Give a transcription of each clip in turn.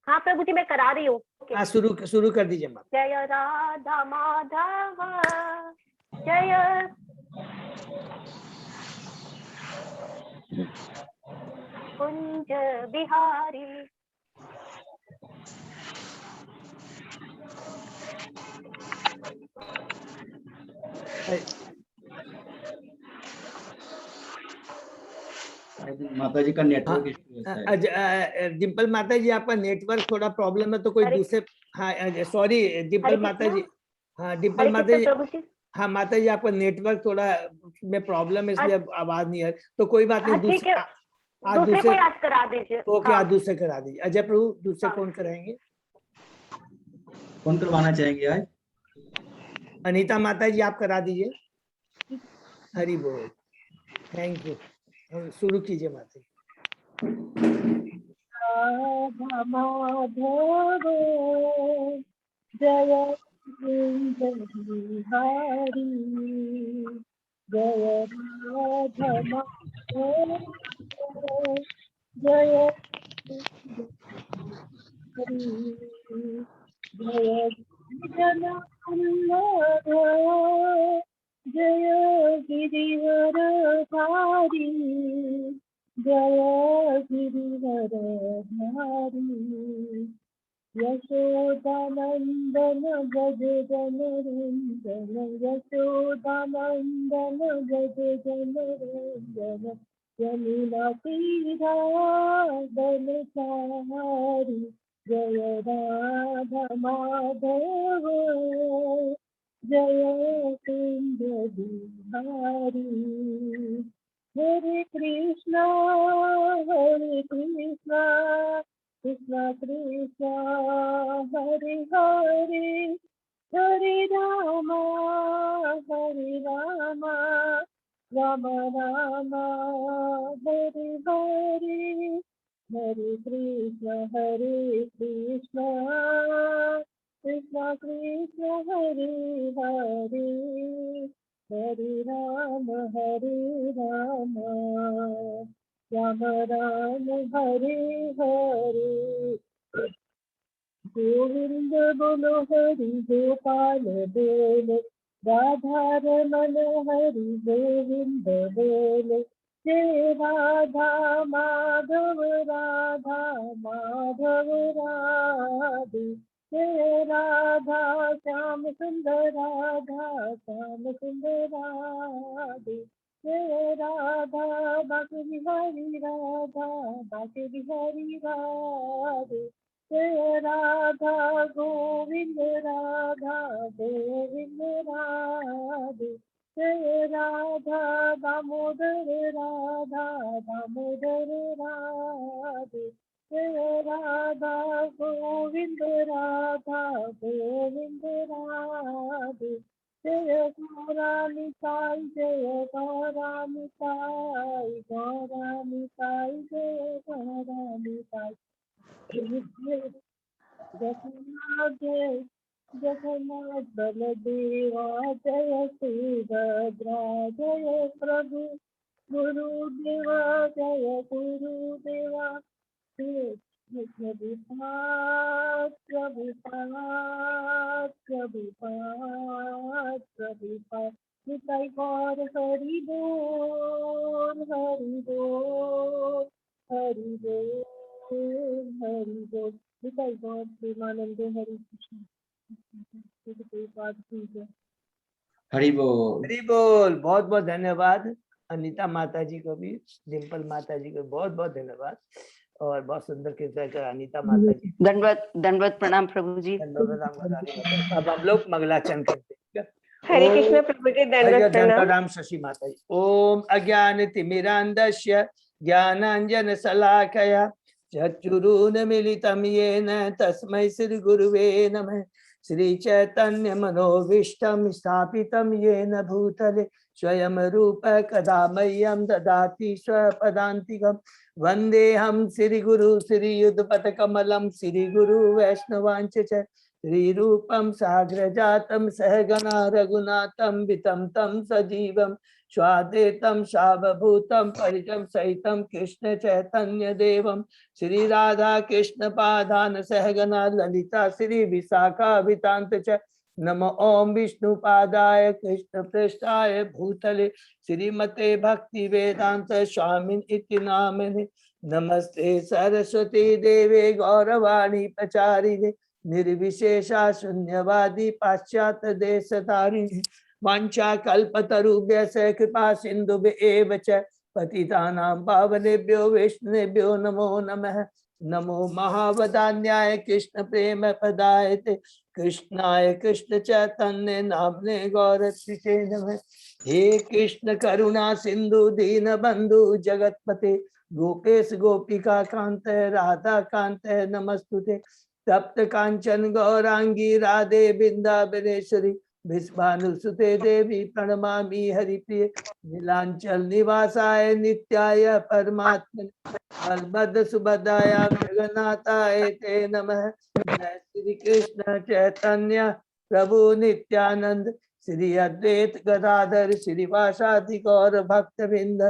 हाँ प्रभु जी मैं करा रही हूँ। हाँ शुरू कर दीजिए माँ। जय राधा माधव जय कुंज बिहारी। माता जी का नेटवर्क डिम्पल माता जी आपका नेटवर्क थोड़ा प्रॉब्लम है तो कोई दूसरे। हाँ सॉरी डिम्पल माता जी। हाँ डिम्पल माता जी। प्रभु जी हाँ माता जी आपका नेटवर्क थोड़ा में प्रॉब्लम है इसलिए आवाज नहीं है तो कोई बात नहीं। दूसरे कोई आज करा दीजिए। ओके आज दूसरे करा दीजिए। अजय प्रभु दूसरे कौन कराएंगे? कौन करवाना चाहेंगे आज? अनीता माता जी आप करा दीजिए। हरि बोल। Thank you. शुरू कीजिए माता जी। माधव जय कुंज बिहारी जय राधा जय जय जनार्दन जय गिरिवर धारी जय गिरिवर धारी यशोदानंदन गज जनरंजन यशोदानंदन गज जनरंजन यमुना तीराधन चारी जय राधा माधव जय कुंज बिहारी हरे कृष्णा कृष्ण कृष्ण हरे हरे हरे राम राम राम हरे हरे हरे कृष्ण कृष्ण कृष्ण हरे हरे हरे राम राम राम हरे हरे गोविंद बोलो हरि गोपाल बोलो राधा रमन हरि गोविंद बोलो जय राधा माधव राधे जय राधा श्याम सुंदर राधे जय राधा बाके बिहारी राधे जय राधा गोविंद राधे जय राधा दामोदर राधे जय राधा गोविंद राधे जय गौरानिताई जय गौरानिताई जय गौरानिताई जगन्नाथ बलदेवा जय सुभद्रा जय प्रभु गुरुदेवा जय गुरुदेवा प्रभुपाद निताई गौर हरि बोल निताई गौर प्रेमानंद हरि कृष्ण हरि बोल। हरि बोल। बहुत बहुत धन्यवाद अनीता माता जी को भी, डिम्पल माता जी को बहुत बहुत धन्यवाद और बहुत सुंदर कीर्तन कर अनीता माता जी। दंडवत प्रणाम प्रभु जी। अब हम लोग मंगलाचरण करते हैं। हरे कृष्ण प्रभु जी दंडवत प्रणाम शशि माता जी। ओम अज्ञान तिमिरांधस्य ज्ञानांजन शलाकया चक्षुरुन्मीलितं येन तस्मै श्री गुरुवे नमः। श्री चैतन्य मनोभीष्टं स्थापितं येन भूतले स्वयं रूप कदा मह्यं ददाति स्वपदान्तिकं। वन्देऽहं श्री गुरु श्री युगपत्कमलं श्री गुरु वैष्णवांच श्री रूपं साग्रजातं सहगणा रघुनाथं वितं तं सजीवं स्वादेतम सावभूतम परिजम सहितम कृष्ण चैतन्य देवम श्री राधा कृष्ण पादान सहगना ललिता श्री विशाखा वितांत च नमो ओम विष्णु पादाय कृष्ण पृष्ठाय भूतले श्रीमते भक्ति वेदांत स्वामिन इति नामिने नमस्ते सरस्वती देवे गौरवाणी प्रचारिणे निर्विशेषा शून्यवादी पाश्चात्य देशतारिणे वाञ्छा कल्पतरुभ्यश्च कृपा सिन्धुभ्येव च पतितानां पावनेभ्यो वैष्णवेभ्यो नमो नमः। नमो महावदान्याय कृष्ण प्रेम पदायते कृष्णाय कृष्ण चैतन्य नामने गौरक्षिते नमः। हे कृष्ण करुणा सिंधु दीन बंधु जगतपते गोपेश गोपिका कांत राधा कांत नमस्तुते। तप्त कांचन गौरांगी राधे बिंदाबनेश्वरी विश्वानुसुते देवी प्रणमामि हरिप्रिय नीलांचल निवासाय नित्याय परमात्मने बलभद्र सुभद्राय जगन्नाथाय ते नमः। जय श्री कृष्ण चैतन्य प्रभु नित्यानंद श्री अद्वैत गदाधर श्रीवासादि गौर भक्तवृंद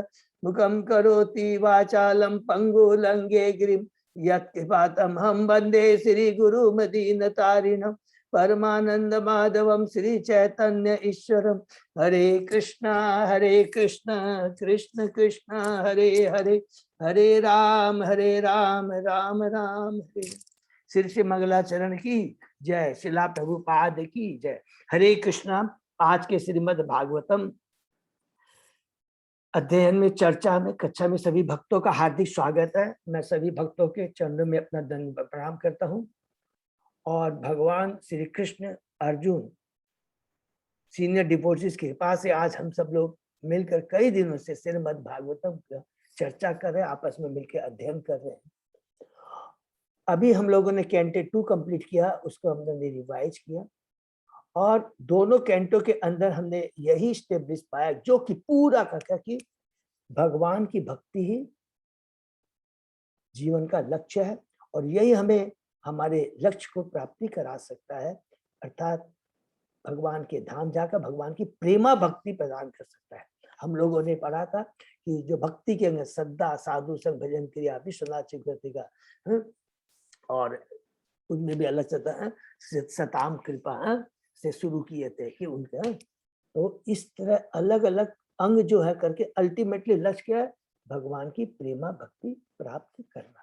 मुखम करोति वाचालम पंगु लंगे गिरिम यत्कृपातम हम वंदे श्री गुरु मदीन तारिणम परमानंद माधवम श्री चैतन्य ईश्वरम। हरे कृष्णा कृष्ण कृष्ण हरे हरे हरे राम राम राम हरे। श्री श्री मंगलाचरण की जय। शिला प्रभुपाद की जय। हरे कृष्णा। आज के श्रीमद् भागवतम अध्ययन में चर्चा में कक्षा में सभी भक्तों का हार्दिक स्वागत है। मैं सभी भक्तों के चरणों में अपना दंड प्रणाम करता हूँ और भगवान श्री कृष्ण अर्जुन सीनियर डिवोटीज की कृपा से आज हम सब लोग मिलकर कई दिनों से श्रीमद् भागवतम का चर्चा कर रहे हैं, आपस में मिलकर अध्ययन कर रहे हैं। अभी हम लोगों ने कैंटे 2 कंप्लीट किया, उसको हमने रिवाइज किया और दोनों कैंटों के अंदर हमने यही स्टेब्लिश पाया जो कि पूरा का कि भगवान की भक्ति ही जीवन का लक्ष्य है और यही हमें हमारे लक्ष्य को प्राप्ति करा सकता है, अर्थात भगवान के धाम जाकर भगवान की प्रेमा भक्ति प्रदान कर सकता है। हम लोगों ने पढ़ा था कि जो भक्ति के अंदर श्रद्धा साधु संग भजन क्रिया विश्वनाथ चक्रवर्ती का और उनमें भी अलग सताम कृपा से शुरू किए थे कि उनका तो इस तरह अलग अलग अंग जो है करके अल्टीमेटली लक्ष्य क्या है, भगवान की प्रेमा भक्ति प्राप्त करना।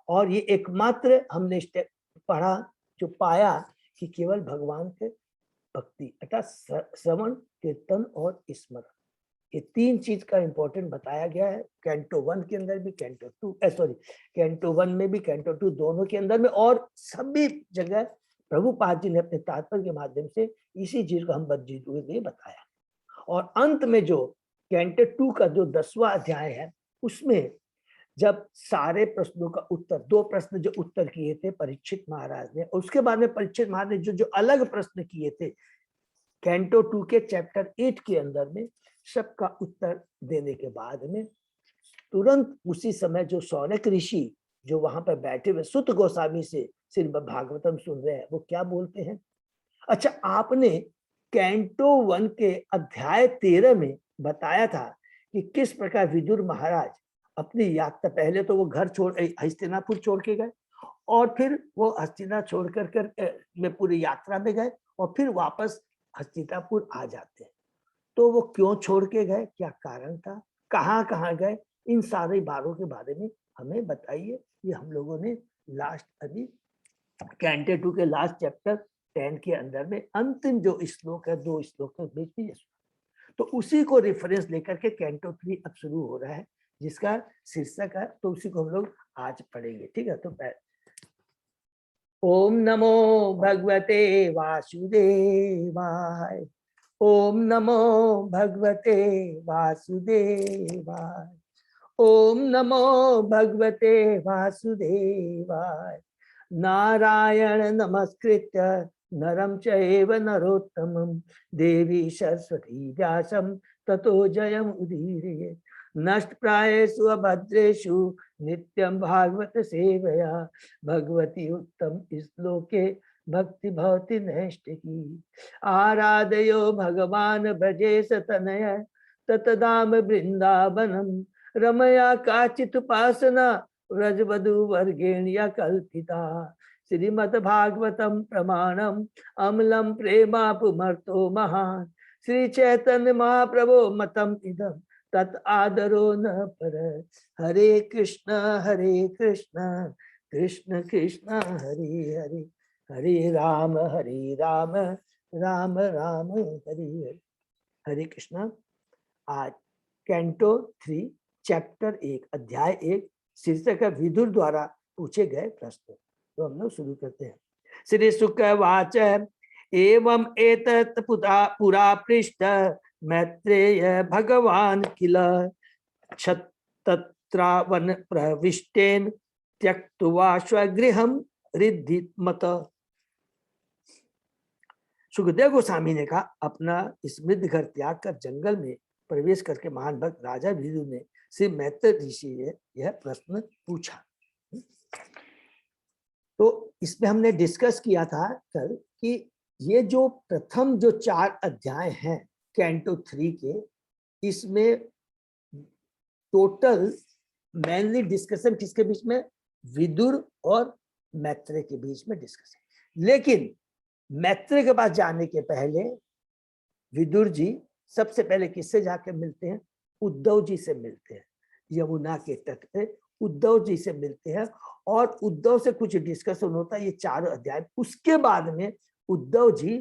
और ये एकमात्र हमने पढ़ा जो पाया कि केवल भगवान के भक्ति अर्थात श्रवण कीर्तन और स्मरण, ये 3 चीज का इंपॉर्टेंट बताया गया है। कैंटो 1 के अंदर भी कैंटो 1 में भी कैंटो 2 दोनों के अंदर में और सभी जगह प्रभुपाद जी ने अपने तात्पर्य के माध्यम से इसी चीज को हम बद्ध बताया। और अंत में जो कैंटो 2 का जो 10वां अध्याय है उसमें जब सारे प्रश्नों का उत्तर 2 प्रश्न जो उत्तर किए थे परीक्षित महाराज ने, उसके बाद में परीक्षित महाराज ने जो अलग प्रश्न किए थे कैंटो 2 के चैप्टर 8 के अंदर में सबका उत्तर देने के बाद में तुरंत उसी समय जो शौनक ऋषि जो वहां पर बैठे हुए सुत गोस्वामी से श्रीमद् भागवतम सुन रहे हैं वो क्या बोलते हैं। अच्छा, आपने कैंटो 1 के अध्याय 13 में बताया था कि किस प्रकार विदुर महाराज अपनी यात्रा, पहले तो वो घर छोड़ हस्तिनापुर छोड़ के गए और फिर वो हस्तिना छोड़ कर में पूरी यात्रा में गए और फिर वापस हस्तिनापुर आ जाते हैं। तो वो क्यों छोड़ के गए, क्या कारण था, कहाँ गए, इन सारे बातों के बारे में हमें बताइए। ये हम लोगों ने लास्ट अभी कैंटे 2 के लास्ट चैप्टर 10 के अंदर में अंतिम जो श्लोक है 2 श्लोक के बीच में, तो उसी को रेफरेंस लेकर के कैंटो 3 अब शुरू हो रहा है जिसका शीर्षक है, तो उसी को हम लोग आज पढ़ेंगे। ठीक है, तो ओम नमो भगवते वासुदेवाय, ओम नमो भगवते वासुदेवाय, ओम नमो भगवते वासुदेवाय। नारायण नमस्कृत्य नरं चैव नरोत्तमं देवी सरस्वती व्यासं ततो जयम् उदीरयेत्। नष्टप्रायेषु अभद्रेषु नित्यं भागवत सेवया भगवती उत्तम श्लोके भक्ति भवति नैष्टिकी। आराधयो भगवान भजेश तनय ततदाम वृंदावनम रमया काचित उपासना व्रजवधु वर्गेण या कल्पिता श्रीमद् भागवतम प्रमाणम अमलम प्रेमापुमर्तो महान श्री चैतन्य महाप्रभो मतम इदम तत् आदरो न पर हरे कृष्ण कृष्ण कृष्ण हरे हरे हरे राम राम राम हरे हरे। हरे कृष्ण। आज कैंटो 3 चैप्टर 1 अध्याय 1 शीर्षक है विदुर द्वारा पूछे गए प्रश्न। तो हम लोग शुरू करते हैं। श्री शुक वाच एवं एतत् पुरा पृष्ठ मैत्रेय भगवान किल क्षत्रवन प्रविष्टेन त्यक्त्वा स्वगृहं रिद्धिमत। सुखदेव गोस्वामी ने कहा अपना समृद्ध घर त्याग कर जंगल में प्रवेश करके महान भक्त राजा विदुर ने श्री मैत्रेय ऋषि से यह प्रश्न पूछा। तो इसमें हमने डिस्कस किया था कल कि ये जो प्रथम जो 4 अध्याय हैं कैंटो 3 के, इसमें टोटल मेनली डिस्कशन किसके बीच में, विदुर और मैत्रेय के बीच में डिस्कशन। लेकिन मैत्रेय के पास जाने के पहले विदुर जी सबसे पहले किससे जाकर मिलते हैं, उद्धव जी से मिलते हैं। यमुना के तट पे उद्धव जी से मिलते हैं और उद्धव से कुछ डिस्कशन होता है, ये 4 अध्याय। उसके बाद में उद्धव जी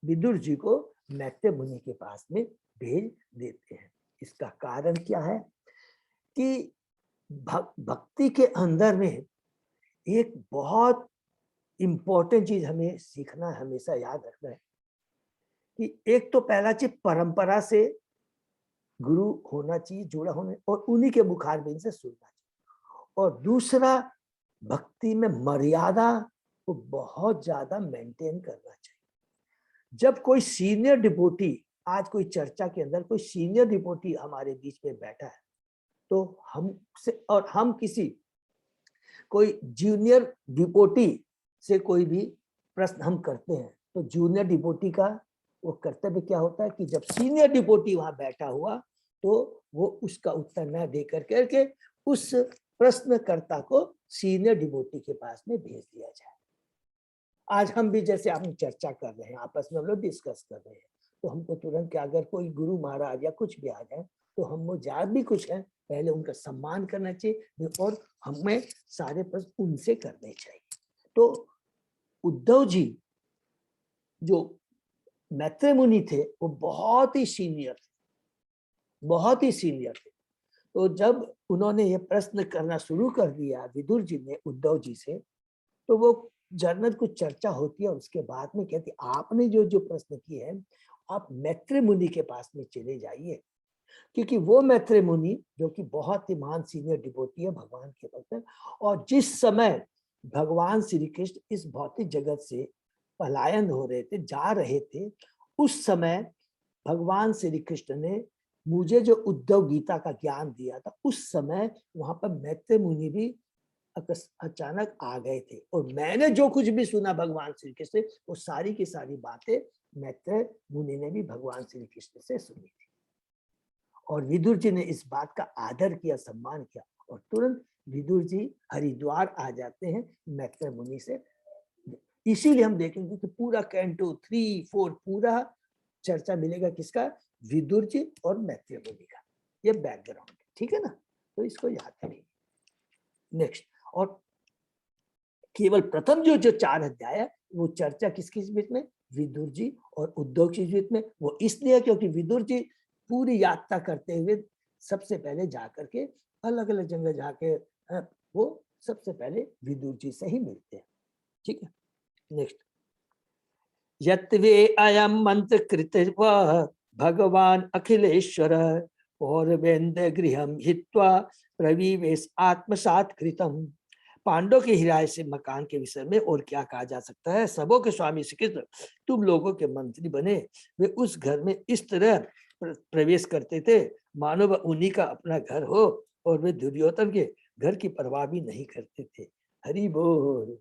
विदुर जी को मैत्रेय मुनि के पास में भेज देते हैं। इसका कारण क्या है कि भक्ति के अंदर में एक बहुत इंपॉर्टेंट चीज हमें सीखना, हमेशा याद रखना है कि एक तो पहला चीज परंपरा से गुरु होना चाहिए, जुड़ा होना, और उन्हीं के मुखारबिंद से सुनना चाहिए। और दूसरा, भक्ति में मर्यादा को बहुत ज्यादा मेंटेन करना चाहिए। जब कोई सीनियर डिवोटी, आज कोई चर्चा के अंदर कोई सीनियर डिवोटी हमारे बीच में बैठा है, तो हमसे और हम किसी कोई जूनियर डिवोटी से कोई भी प्रश्न हम करते हैं, तो जूनियर डिवोटी का वो कर्तव्य क्या होता है कि जब सीनियर डिवोटी वहां बैठा हुआ तो वो उसका उत्तर न दे करके उस प्रश्नकर्ता को सीनियर डिवोटी के पास में भेज दिया जाए। आज हम भी जैसे हम चर्चा कर रहे हैं, आपस में हम लोग डिस्कस कर रहे हैं, तो हमको तुरंत क्या, अगर कोई गुरु महाराज या कुछ भी आ जाए तो हम वो जहाँ भी कुछ है पहले उनका सम्मान करना चाहिए और हमें सारे प्रश्न उनसे करने चाहिए। तो उद्धव जी जो मैत्रेय मुनि थे वो बहुत ही सीनियर थे। तो जब उन्होंने ये प्रश्न करना शुरू कर दिया विदुर जी ने उद्धव जी से, तो वो जनरल कुछ चर्चा होती है, उसके बाद में कहती आपने जो प्रश्न किए हैं आप मैत्रेय मुनि के पास में चले जाइए, क्योंकि वो मैत्रेय मुनि जो कि बहुत ही महान सीनियर डिवोटी है, भगवान के भक्त है। और जिस समय भगवान श्री कृष्ण इस भौतिक जगत से पलायन हो रहे थे, जा रहे थे, उस समय भगवान श्री कृष्ण ने मुझे जो उद्धव गीता का ज्ञान दिया था, उस समय वहां पर मैत्रेय मुनि भी अचानक आ गए थे। और मैंने जो कुछ भी सुना भगवान श्री कृष्ण से, वो सारी की सारी बातें मैत्रेय मुनि ने भी भगवान श्री कृष्ण से सुनी थी। और विदुर जी ने इस बात का आदर किया, सम्मान किया, और तुरंत विदुर जी हरिद्वार आ जाते हैं मैत्रेय मुनि से। इसीलिए हम देखेंगे कि पूरा कैंटो 3, 4 पूरा चर्चा मिलेगा किसका, विदुर जी और मैत्रेय मुनि का। ये बैकग्राउंड है, ठीक है ना, तो इसको याद करिए। नेक्स्ट, और केवल प्रथम जो 4 अध्याय है वो चर्चा किसके बीच में, विदुर जी और उद्धव के बीच में। वो इसलिए क्योंकि विदुर जी पूरी यात्रा करते हुए सबसे पहले जाकर के अलग अलग जगह जाके वो सबसे पहले विदुर जी से ही मिलते हैं, ठीक है। नेक्स्ट, यत्वे अयम मंत्र कृत्वा भगवान अखिलेश्वर पौरवेन्द्र गृहम हित्वा प्रविवेश आत्मसात कृतम। पांडव के हिराय से मकान के विषय में और क्या कहा जा सकता है। सबों के स्वामी श्री कृष्ण तुम लोगों के मंत्री बने, वे उस घर में इस तरह प्रवेश करते थे मानो वह उन्हीं का अपना घर हो, और वे दुर्योधन के घर की परवाह भी नहीं करते थे। हरि बोल।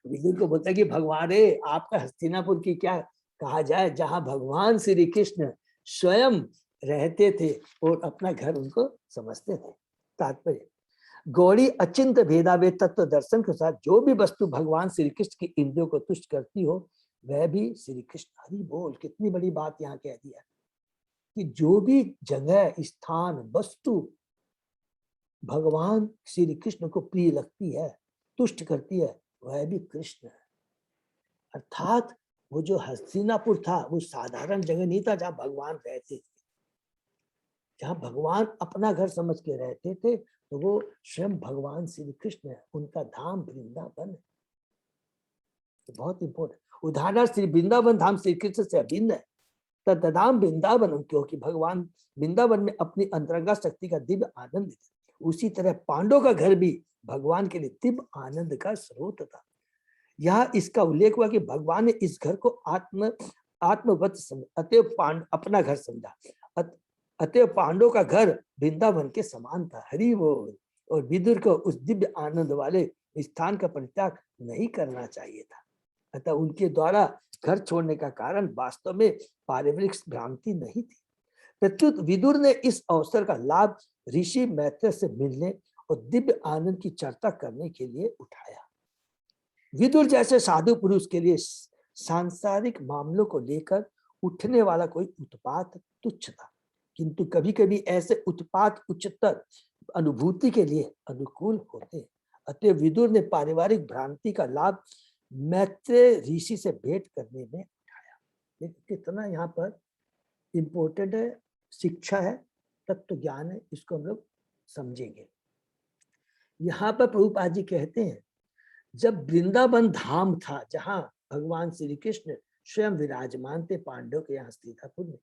विदुर को बोलता है कि भगवान रे, आपका हस्तिनापुर की क्या कहा जाए, जहां भगवान श्री कृष्ण स्वयं रहते थे और अपना घर उनको समझते थे। तात्पर्य, गौड़ी अचिंत भेदाभेद तत्व दर्शन के साथ जो भी वस्तु भगवान श्री कृष्ण की इंद्रियों को तुष्ट करती हो वह भी श्री कृष्ण। हरि बोल, कितनी बड़ी बात यहाँ कह दिया कि जो भी जगह, स्थान, वस्तु भगवान श्री कृष्ण को प्रिय लगती है, तुष्ट करती है, वह भी कृष्ण है। अर्थात वो जो हस्तिनापुर था वो साधारण जगह नहीं था जहां भगवान रहते थे। जहां भगवान अपना घर समझ के रहते थे तो वो स्वयं भगवान श्री कृष्ण है, उनका धाम वृंदावन है। तो बहुत इंपॉर्टेंट उदाहरण, श्री वृंदावन धाम श्री कृष्ण से अभिन्न है। तदाम वृंदावन, क्योंकि भगवान वृंदावन में अपनी अंतरंगा शक्ति का दिव्य आनंद है। उसी तरह पांडव का घर भी भगवान के लिए दिव्य आनंद का स्रोत था। यह इसका उल्लेख हुआ कि भगवान ने इस घर को आत्मवत समझा, अतएव अपना घर समझा। अतएव पांडव का घर वृंदावन के समान था। हरि बोल। और विदुर को उस दिव्य आनंद वाले स्थान का परित्याग नहीं करना चाहिए था। अतः उनके द्वारा घर छोड़ने का कारण वास्तव में पारिवारिक भ्रांति नहीं थी। प्रत्युत विदुर ने इस अवसर का लाभ ऋषि मैत्रेय से मिलने और दिव्य आनंद की चर्चा करने के लिए उठाया। विदुर जैसे साधु पुरुष के लिए सांसारिक मामलों को लेकर उठने वाला कोई उत्पात तुच्छ था, किंतु कभी कभी ऐसे उत्पात उच्चतर अनुभूति के लिए अनुकूल होते हैं। अतः विदुर ने पारिवारिक भ्रांति का लाभ मैत्रेय ऋषि से भेंट करने में उठाया। देखिए कितना यहाँ पर इम्पोर्टेंट है, शिक्षा है, तत्व ज्ञान है, इसको हम लोग समझेंगे। यहाँ पर प्रभुपाद जी कहते हैं जब वृंदावन धाम था जहां भगवान श्री कृष्ण स्वयं विराजमान थे पांडव के यहाँ हस्तिनापुर में,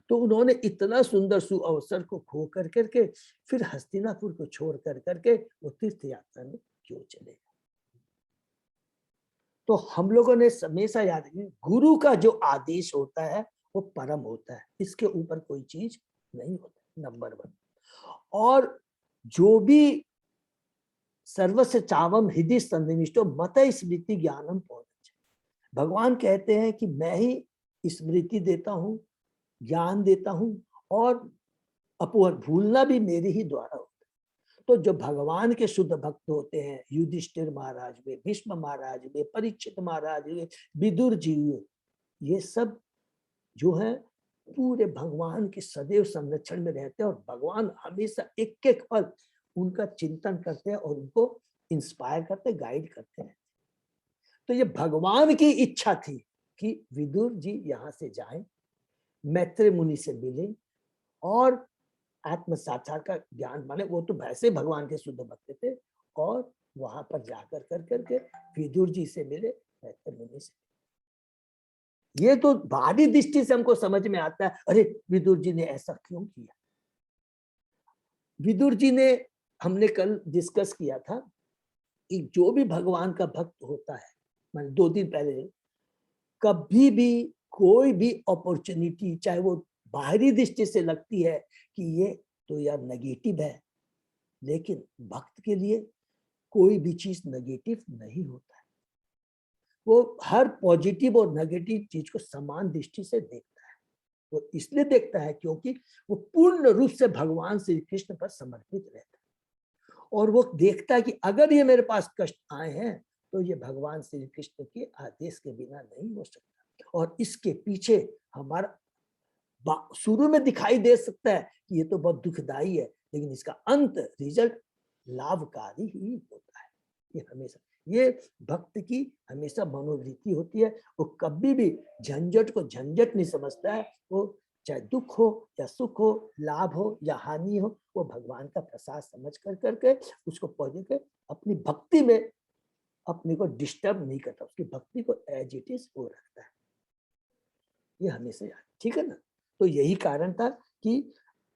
तो उन्होंने इतना सुंदर सुअवसर को खो कर करके फिर हस्तिनापुर को छोड़ कर करके वो तीर्थ यात्रा में क्यों चले। तो हम लोगों ने हमेशा याद रखिए, गुरु का जो आदेश होता है वो परम होता है, इसके ऊपर कोई चीज नहीं होता, नंबर 1। और जो भी सर्वस्य चावम हृदय संनिविष्टो मत स्मृति ज्ञानम पहुंचे, भगवान कहते हैं कि मैं ही स्मृति देता हूं, ज्ञान देता हूं, और अपोहर भूलना भी मेरे ही द्वारा होता है। तो जो भगवान के शुद्ध भक्त होते हैं, युधिष्ठिर महाराज में, भीष्म महाराज में, परीक्षित महाराज में, विदुर जी, ये सब जो है पूरे भगवान के सदैव संरक्षण में रहते हैं और भगवान हमेशा एक एक पल उनका चिंतन करते हैं और उनको इंस्पायर करते, गाइड करते हैं। तो ये भगवान की इच्छा थी कि विदुर जी यहाँ से जाएं, मैत्रेय मुनि से मिले और आत्म साक्षात्कार का ज्ञान, माने वो तो वैसे भगवान के शुद्ध भक्त थे, और वहां पर जाकर कर करके विदुर जी से मिले, मैत्रेय मुनि से। ये तो बाहरी दृष्टि से हमको समझ में आता है, अरे विदुर जी ने ऐसा क्यों किया। विदुर जी ने, हमने कल डिस्कस किया था कि जो भी भगवान का भक्त होता है, मैंने 2 दिन पहले, कभी भी कोई भी अपॉर्चुनिटी, चाहे वो बाहरी दृष्टि से लगती है कि ये तो यार नेगेटिव है, लेकिन भक्त के लिए कोई भी चीज नेगेटिव नहीं होता है। वो हर पॉजिटिव और नेगेटिव चीज को समान दृष्टि से देखता है। वो इसलिए देखता है क्योंकि वो पूर्ण रूप से भगवान श्री कृष्ण पर समर्पित रहता है, और वो देखता है कि अगर ये मेरे पास कष्ट आए हैं तो ये भगवान श्री कृष्ण के आदेश के बिना नहीं हो सकता। और इसके पीछे हमारा शुरू में दिखाई दे सकता है कि ये तो बहुत दुखदाई है, लेकिन इसका अंत रिजल्ट लाभकारी ही होता है। ये हमेशा, ये भक्त की हमेशा मनोवृत्ति होती है। वो कभी भी झंझट को झंझट नहीं समझता है। वो चाहे दुख हो या सुख हो, लाभ हो या हानि हो, वो भगवान का प्रसाद समझ कर करके उसको पहुंच के अपनी भक्ति में अपने को डिस्टर्ब नहीं करता, उसकी भक्ति को एज इट इज वो रखता है। ये हमेशा याद, ठीक है ना। तो यही कारण था कि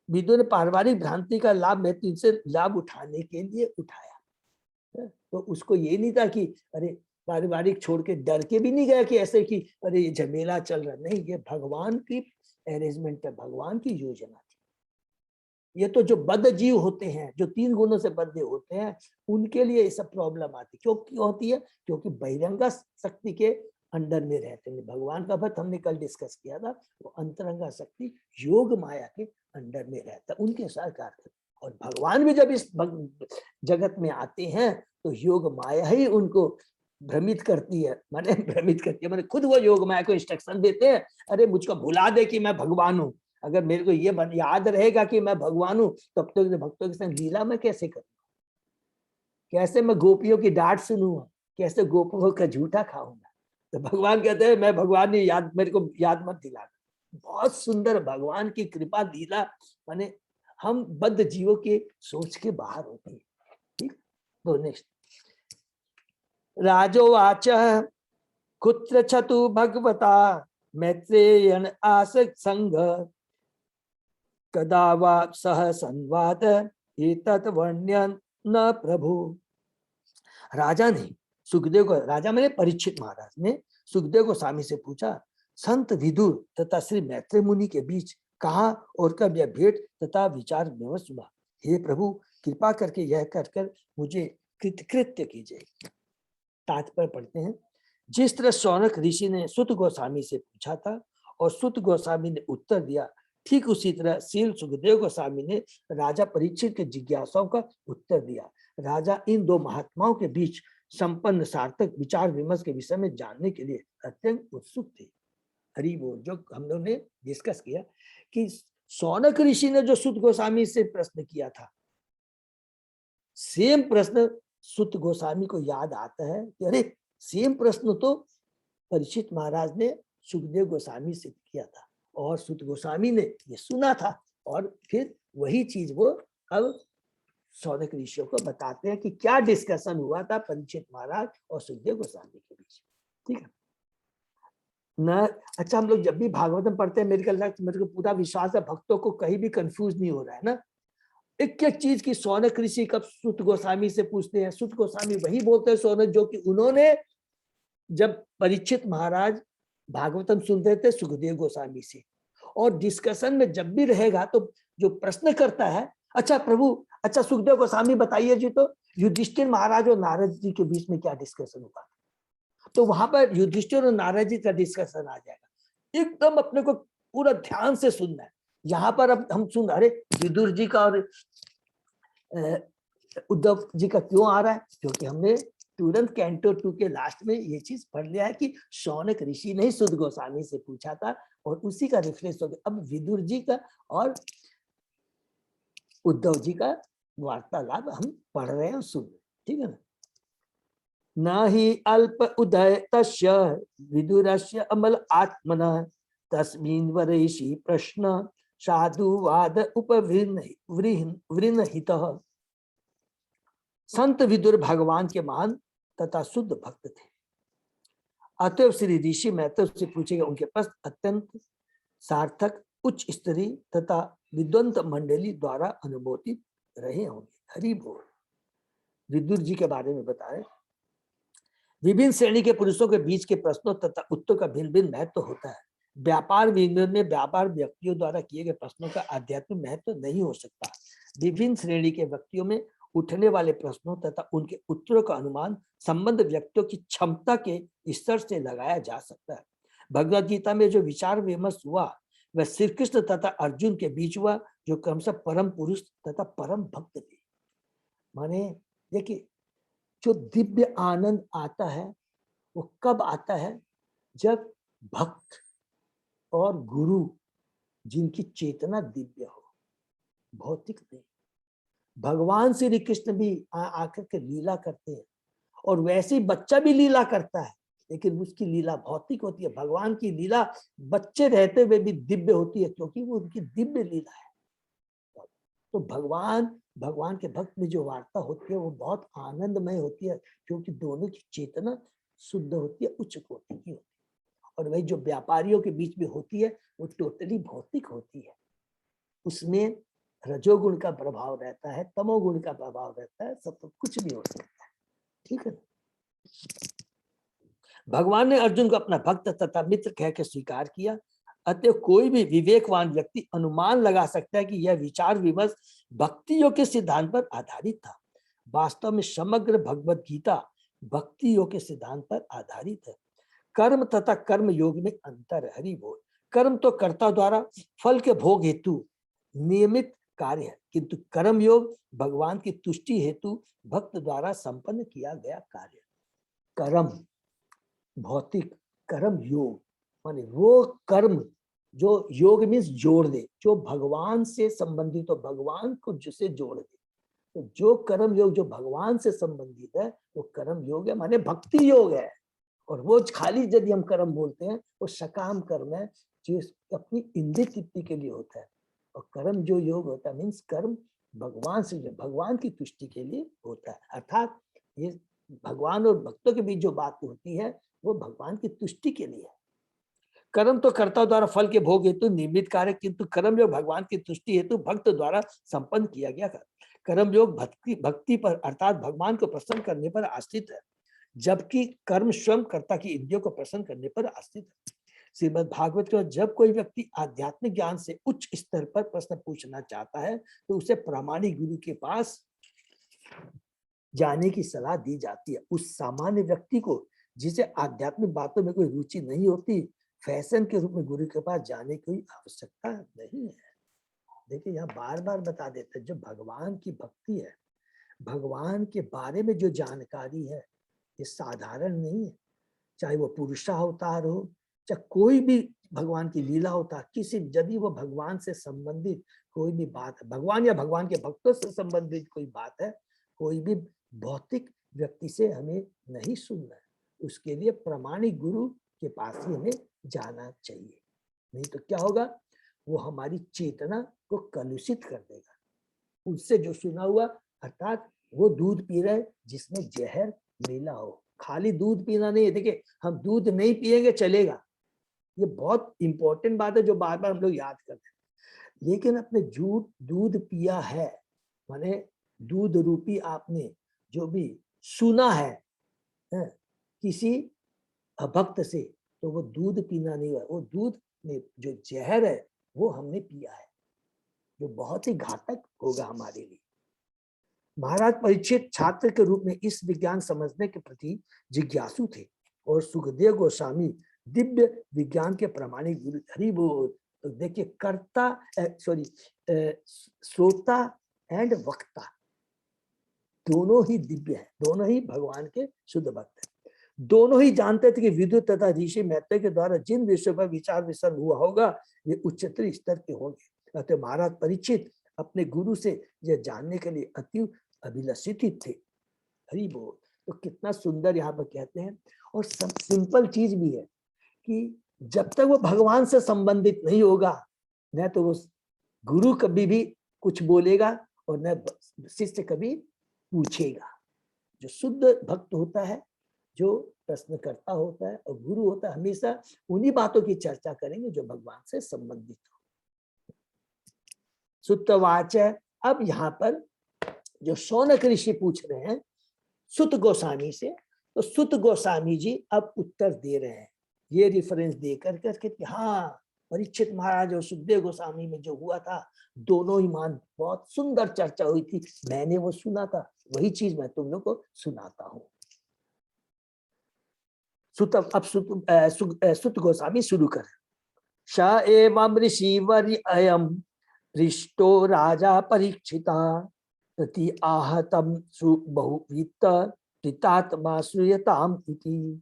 विदुर ने पारिवारिक भ्रांति का लाभ मैत्रेय से लाभ उठाने के लिए उठाया। तो उसको ये नहीं था कि अरे पारिवारिक छोड़ के डर के भी नहीं गया कि ऐसे कि अरे ये झमेला चल रहा, नहीं, ये भगवान की अरेंजमेंट है, भगवान की योजना थी। ये तो जो बद्ध जीव होते हैं, जो 3 गुणों से बद्धे होते हैं, उनके लिए ये सब प्रॉब्लम आती। क्यों होती है? क्योंकि बहिरंगा शक्ति के अंडर में रहते हैं। भगवान का भक्त हमने कल डिस्कस किया था, वो अंतरंगा शक्ति योग माया के अंडर में रहता है, उनके साथ कार्य करता है। और भगवान भी जब इस जगत में आते हैं तो योग माया ही उनको भ्रमित करती है, माने भ्रमित करती है, माने खुद वो योग माया को इंस्ट्रक्शन देते हैं, अरे मुझको भुला दे कि मैं भगवान हूँ। अगर मेरे को ये याद रहेगा कि मैं भगवान हूँ, तब तो भक्तों के संग लीला मैं कैसे करूँ, कैसे मैं गोपियों की डांट सुनूंगा, कैसे गोपियों का झूठा खाऊंगा। तो भगवान कहते हैं मैं भगवान ने याद, मेरे को याद मत दिला। बहुत सुंदर भगवान की कृपा लीला, माने हम बद्ध जीवों के सोच के बाहर होती है। ठीक, तो नेक्स्ट राजोवाच कुत्र छतु भगवता मैत्रेयन आसक्त संग कदा वा सह संवाद एतत् वर्ण्यन् न प्रभु। राजा ने सुखदेव को, राजा मैंने परीक्षित महाराज ने सुखदेव गोस्वामी से पूछा, संत विदुर तथा श्री मैत्रेय मुनि के बीच कहा और कब यह भेंट तथा विचार विमर्श हुआ। हे प्रभु कृपा करके यह कर मुझे कृतकृत्य कीजिए। तात्पर्य पढ़ते हैं। जिस तरह शौनक ऋषि ने सुत गोस्वामी से पूछा था और सुत गोस्वामी ने उत्तर दिया, ठीक उसी तरह शील सुखदेव गोस्वामी ने राजा परीक्षित के जिज्ञासाओं का उत्तर दिया। राजा इन दो महात्माओं के बीच संपन्न सार्थक विचार विमर्श के विषय में जानने के लिए अत्यंत उत्सुक थे। हरि बोल। जो हम लोगों ने डिस्कस किया कि शौनक ऋषि ने जो सुत गोस्वामी से प्रश्न किया था, सेम प्रश्न सुत गोस्वामी को याद आता है कि अरे सेम प्रश्न तो परीक्षित महाराज ने सुखदेव गोस्वामी से किया था और सुत गोस्वामी ने ये सुना था, और फिर वही चीज वो अब शौनक ऋषियों को बताते हैं कि क्या डिस्कशन हुआ था परीक्षित महाराज और सुखदेव गोस्वामी के बीच। ठीक है ना। अच्छा, हम लोग जब भी भागवतम पढ़ते हैं, मेरे को पूरा विश्वास है भक्तों को कहीं भी कंफ्यूज नहीं हो रहा है ना। एक एक चीज की शौनक ऋषि कब सुत गोस्वामी से पूछते हैं, सुत गोस्वामी वही बोलते हैं शौनक जो कि उन्होंने जब परीक्षित महाराज भागवतम सुनते थे सुखदेव गोस्वामी से। और डिस्कशन में जब भी रहेगा तो जो प्रश्न करता है, अच्छा प्रभु, अच्छा सुखदेव गोस्वामी बताइए जी, तो युधिष्ठिर महाराज और नारद जी के बीच में क्या डिस्कशन हुआ, तो वहां पर युधिष्ठिर और नारद जी का डिस्कशन आ जाएगा। एकदम अपने को पूरा ध्यान से सुनना है। यहाँ पर अब हम सुन, अरे विदुर जी का और उद्धव जी का क्यों आ रहा है, क्योंकि हमने तुरंत कैंटो 2 के लास्ट में ये चीज पढ़ लिया है कि शौनक ऋषि ने ही सुत गोस्वामी से पूछा था और उसी का रिफ्रेश हो गया। अब विदुर जी का और उद्धव जी का वार्तालाप हम पढ़ रहे हैं और सुन रहे हैं। ठीक है ना। न ही अल्प उदय तस्य विदुरस्य अमल आत्मनः तस्मिन् वरेषि प्रश्न साधुवाद उपवृन्हितः। संत विदुर भगवान के महान तथा शुद्ध भक्त थे, अतएव श्री ऋषि मैत्रेय से पूछेगा, उनके पास अत्यंत सार्थक उच्च स्तरीय तथा विद्वंत मंडली द्वारा अनुमोदित रहे होंगे। हरि बोल। विदुर जी के बारे में बताएं। विभिन्न श्रेणी के पुरुषों के बीच के प्रश्नों तथा उत्तर का भिन्न भिन्न महत्व होता है। व्यापार विनिमय में व्यापार व्यक्तियों द्वारा किए गए प्रश्नों का आध्यात्मिक महत्व नहीं हो सकता। विभिन्न श्रेणी के व्यक्तियों में उठने वाले प्रश्नों तथा उनके उत्तरों का अनुमान संबंध व्यक्तियों की क्षमता के स्तर से लगाया जा सकता है। भगवद गीता में जो विचार विमर्श हुआ वह श्री कृष्ण तथा अर्जुन के बीच हुआ, जो क्रमशः परम पुरुष तथा परम भक्त थे। माने देखिए, जो दिव्य आनंद आता है वो कब आता है, जब भक्त और गुरु जिनकी चेतना दिव्य हो, भौतिक नहीं। भगवान श्री कृष्ण भी आकर के लीला करते हैं और वैसे ही बच्चा भी लीला करता है, लेकिन उसकी लीला भौतिक होती है। भगवान की लीला बच्चे रहते हुए भी दिव्य होती है, क्योंकि वो उनकी दिव्य लीला है। तो भगवान के भक्त में जो वार्ता होती है वो बहुत आनंदमय होती है, क्योंकि दोनों की चेतना शुद्ध होती है, उच्च कोटि की होती है। और वही जो व्यापारियों के बीच में होती है वो टोटली भौतिक होती है। उसमें रजोगुण का प्रभाव रहता है, तमोगुण का प्रभाव रहता है, सब तो कुछ भी हो सकता है। ठीक है। भगवान ने अर्जुन को अपना भक्त तथा मित्र कह के स्वीकार किया। अतः कोई भी विवेकवान व्यक्ति अनुमान लगा सकता है कि यह विचार विमर्श भक्ति योग के सिद्धांत पर आधारित था। वास्तव में समग्र भगवत गीता भक्ति योग के सिद्धांत पर आधारित है। कर्म तथा कर्म योग में अंतर है। हरि बोल। कर्म तो कर्ता द्वारा फल के भोग हेतु नियमित कार्य है, किंतु कर्म योग भगवान की तुष्टि हेतु भक्त द्वारा संपन्न किया गया कार्य। कर्म भौतिक, कर्म योग माने वो कर्म जो योग मीन्स जोड़ दे, जो भगवान से संबंधित हो, भगवान को जिसे जोड़ दे। तो जो कर्म योग जो भगवान से संबंधित है वो कर्म योग है, माने भक्ति योग है। और वो खाली यदि हम कर्म बोलते हैं वो सकाम कर्म है जो अपनी इंद्रिय तृप्ति के लिए होता है। और कर्म जो योग होता है मीन्स कर्म भगवान से, भगवान की तुष्टि के लिए होता है। अर्थात ये भगवान और भक्तों के बीच जो बात होती है वो भगवान की तुष्टि के लिए है। कर्म तो कर्ता द्वारा फल के भोग हेतु निमित्त कार्य, किंतु कर्म योग भगवान की तुष्टि हेतु भक्त द्वारा संपन्न किया गया। कर्म योग भक्ति पर अर्थात भगवान को प्रसन्न करने पर आश्रित है, जबकि कर्म स्वयं कर्ता की इंद्रियों को प्रसन्न करने पर आश्रित है। श्रीमद् भागवत में जब कोई व्यक्ति आध्यात्मिक ज्ञान से उच्च स्तर पर प्रश्न पूछना चाहता है तो उसे प्रामाणिक गुरु के पास जाने की सलाह दी जाती है। उस सामान्य व्यक्ति को जिसे आध्यात्मिक बातों में कोई रुचि नहीं होती, फैशन के रूप में गुरु के पास जाने की आवश्यकता नहीं है। देखिए यहाँ बार बार बता देते हैं, जो भगवान की भक्ति है, भगवान के बारे में जो जानकारी है ये साधारण नहीं है। चाहे वो पुरुषावतार हो, चाहे कोई भी भगवान की लीला अवतार, किसी यदि वो भगवान से संबंधित कोई भी बात है, भगवान या भगवान के भक्तों से संबंधित कोई बात है, कोई भी भौतिक व्यक्ति से हमें नहीं सुनना है। उसके लिए प्रामाणिक गुरु के पास ही हमें जाना चाहिए, नहीं तो क्या होगा, वो हमारी चेतना को कलुषित कर देगा। उससे जो सुना हुआ, अर्थात वो दूध पी रहे जिसमें जहर मिला हो। खाली दूध पीना नहीं है। देखिए हम दूध नहीं पिएंगे चलेगा, ये बहुत इंपॉर्टेंट बात है जो बार बार हम लोग याद करते हैं। लेकिन अपने दूध पिया है, माने दूध रूपी आपने जो भी सुना है किसी अभक्त से, तो वो दूध पीना नहीं हुआ, वो दूध में जो जहर है वो हमने पिया है, जो बहुत ही घातक होगा हमारे लिए। महाराज परीक्षित छात्र के रूप में इस विज्ञान समझने के प्रति जिज्ञासु थे और सुखदेव गोस्वामी दिव्य विज्ञान के प्रामाणिक गुरु। हरि बोल। तो देखिए कर्ता श्रोता एंड वक्ता दोनों ही दिव्य है, दोनों ही भगवान के शुद्ध भक्त हैं। दोनों ही जानते थे कि विद्युत तथा ऋषि मैत्रेय के द्वारा जिन विषयों पर विचार विसर्ग हुआ होगा ये उच्चतर स्तर के होंगे। अतः महाराज परीक्षित अपने गुरु से यह जानने के लिए अति अभिलषित थे। हरि बोल। तो कितना सुंदर यहाँ पर कहते हैं। और सब सिंपल चीज भी है कि जब तक वो भगवान से संबंधित नहीं होगा न तो वो गुरु कभी भी कुछ बोलेगा और न शिष्य कभी पूछेगा। जो शुद्ध भक्त होता है, जो प्रश्न करता होता है, और गुरु होता है, हमेशा उन्हीं बातों की चर्चा करेंगे जो भगवान से संबंधित हो। सुतवाच। अब यहाँ पर जो शौनक ऋषि पूछ रहे हैं सुत गोस्वामी से, तो सुत गोस्वामी जी अब उत्तर दे रहे हैं ये रेफरेंस देकर के कि हाँ परीक्षित महाराज और सुखदेव गोस्वामी में जो हुआ था, दोनों ही मान बहुत सुंदर चर्चा हुई थी, मैंने वो सुना था, वही चीज मैं तुम लोग को सुनाता हूँ। सुत गोस्वामी शुरू कर। श एवं ऋषिवर्य अयम पृष्टो राजा परीक्षिता प्रति आहतम बहुवित्त प्रीतात्मा श्रूयताम इति।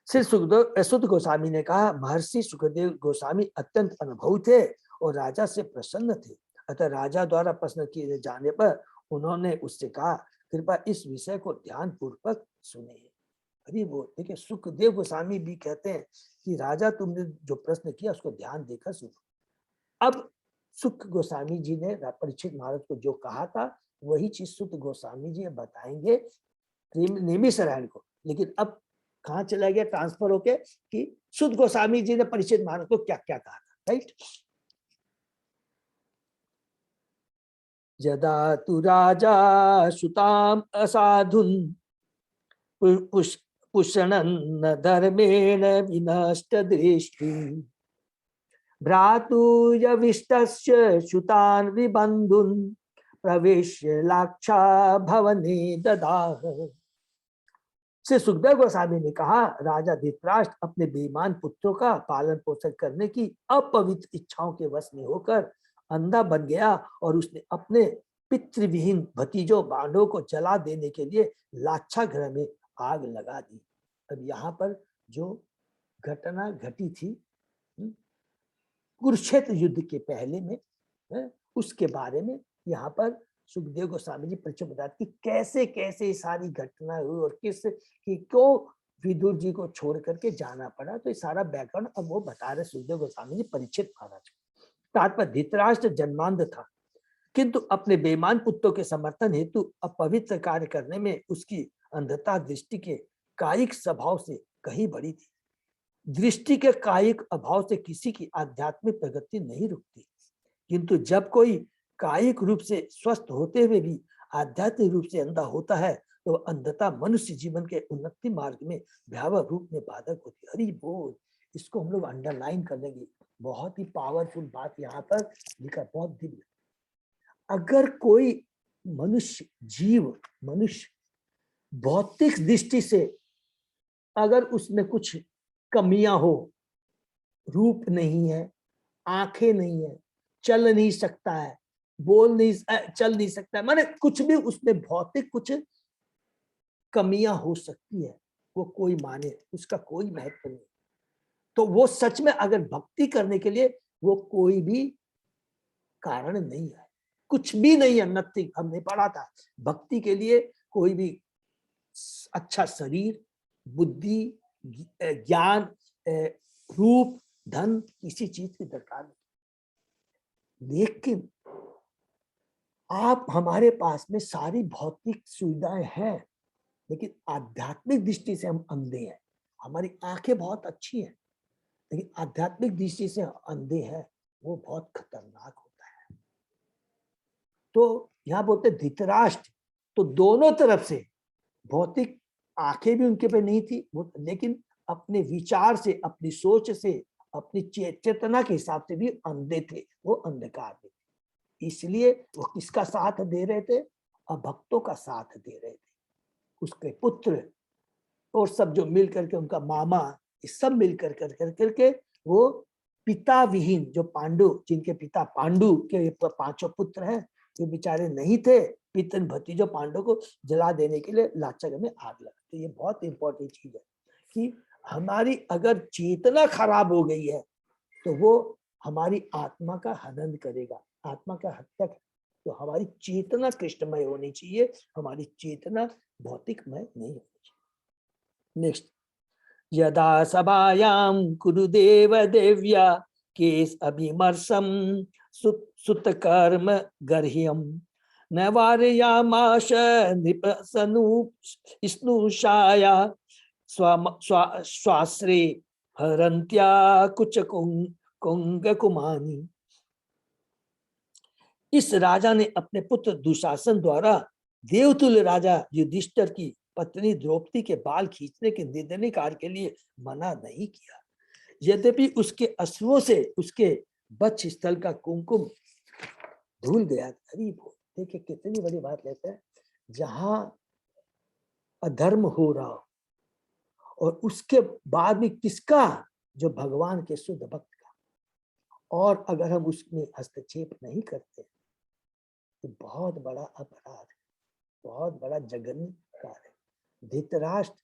श्री सुत गोस्वामी ने कहा, महर्षि सुखदेव गोस्वामी अत्यंत अनुभवी थे और राजा से प्रसन्न थे। अतः राजा द्वारा प्रश्न किए जाने पर उन्होंने उससे कहा, कृपया इस विषय को ध्यान पूर्वक सुने। अरे वो देखिए सुखदेव गोस्वामी भी कहते हैं कि राजा तुमने जो प्रश्न किया उसको ध्यान देकर सुनो। अब सुख गोस्वामी जी ने परीक्षित महाराज को जो कहा था वही चीज सुत गोस्वामी जी बताएंगे नेमिषारण्य को। लेकिन अब कहाँ चला गया ट्रांसफर होके कि सुत गोस्वामी जी ने परीक्षित महाराज को क्या क्या कहा था, राइट। यदा तु राजा सुताम असाधुन पुष्णन् धर्मेण विनष्ट दृष्टि भ्रातुर्यविष्टस्य सुतान् विबन्धुन् प्रवेश्य लाक्षा भवने ददाह। से सुखदेव गोस्वामी ने कहा, राजा धृतराष्ट्र अपने बेईमान पुत्रों का पालन पोषण करने की अपवित्र इच्छाओं के वश में होकर अंधा बन गया और उसने अपने पितृविहीन भतीजों पांडवों को जला देने के लिए लाक्षागृह में आग लगा दी। अब यहाँ पर जो घटना घटी थी कुरुक्षेत्र युद्ध के पहले में, उसके बारे में यहाँ पर सुखदेव गोस्वामी जी परिचय बताते कि कैसे कैसे सारी घटना हुई और क्यों विदुर जी को छोड़ करके जाना पड़ा। तो ये सारा बैकग्राउंड अब वो बता रहे सुखदेव गोस्वामी जी परीक्षित महाराज। तात्पर्य धृतराष्ट्र जन्मांध था, किंतु अपने बेईमान पुत्रों के समर्थन हेतु अपवित्र कार्य करने में उसकी अंधता दृष्टि के कायिक स्वभाव से कहीं बड़ी थी। दृष्टि के कायिक अभाव से किसी की आध्यात्मिक प्रगति नहीं रुकती, किंतु जब कोई कायिक रूप से स्वस्थ होते हुए भी आध्यात्मिक रूप से अंधा होता है तो अंधता मनुष्य जीवन के उन्नति मार्ग में भयावह रूप में बाधक होती है। हरि बोल, इसको हम लोग अंडरलाइन कर लेंगे। बहुत ही पावरफुल बात यहाँ पर लिखा, बहुत दिव्य। अगर कोई मनुष्य भौतिक दृष्टि से अगर उसमें कुछ कमियां हो, रूप नहीं है, आंखें नहीं है, चल नहीं सकता है, चल नहीं सकता है, माने कुछ भी उसमें भौतिक कुछ कमियां हो सकती है, वो कोई माने, उसका कोई महत्व नहीं। तो वो सच में अगर भक्ति करने के लिए वो कोई भी कारण नहीं है, कुछ भी नहीं है, नथिंग। हमने पढ़ा था भक्ति के लिए कोई भी अच्छा शरीर, बुद्धि, ज्ञान, रूप, धन, किसी चीज की दरकार नहीं। लेकिन आप हमारे पास में सारी भौतिक सुविधाएं हैं, लेकिन आध्यात्मिक दृष्टि से हम अंधे हैं। हमारी आंखें बहुत अच्छी हैं, लेकिन आध्यात्मिक दृष्टि से अंधे हैं, वो बहुत खतरनाक होता है। तो यहाँ बोलते धृतराष्ट्र तो दोनों तरफ से भौतिक आंखें भी उनके पे नहीं थी, लेकिन अपने विचार से, अपनी सोच से, अपनी चेतना के हिसाब से भी अंधे थे, वो अंधकार में। इसलिए वो किसका साथ दे रहे थे? अभक्तों का साथ दे रहे थे। उसके पुत्र और सब जो मिल करके, उनका मामा, इस सब मिल करके वो पिता विहीन जो पांडु, जिनके पिता पांडु के 5 पुत्र हैं, जो बेचारे नहीं थे, पितन भतीजों पांडव को जला देने के लिए लाक्षागृह में आग लगा। तो ये बहुत इंपॉर्टेंट चीज है कि हमारी अगर चेतना खराब हो गई है तो वो हमारी आत्मा का हनन करेगा, आत्मा का हत्या। तो हमारी चेतना कृष्णमय होनी चाहिए, हमारी चेतना भौतिकमय नहीं होनी चाहिए। नेक्स्ट, यदा सभायां कुरुदेव देव्या केस अभिमर्शम सुत कर्म गर्ह्यम न वारयामाश नृपसनु स्नुषाया स्वाश्रे हरन्त्या कुच कुंग कुमानी। इस राजा ने अपने पुत्र दुशासन द्वारा देवतुल्य राजा युधिष्ठिर की पत्नी द्रौपदी के बाल खींचने के निंदनीय कार्य के लिए मना नहीं किया। यद्यपि उसके अश्रुओं से उसके वक्ष स्थल का कुमकुम धुल गया। देखिए कितनी बड़ी बात लेते हैं, जहां अधर्म हो रहा हो और उसके बाद भी किसका? जो भगवान के शुद्ध भक्त का, और अगर हम उसमें हस्तक्षेप नहीं करते तो बहुत बड़ा अपराध है, बहुत बड़ा जघन्य कार्य है। धृतराष्ट्र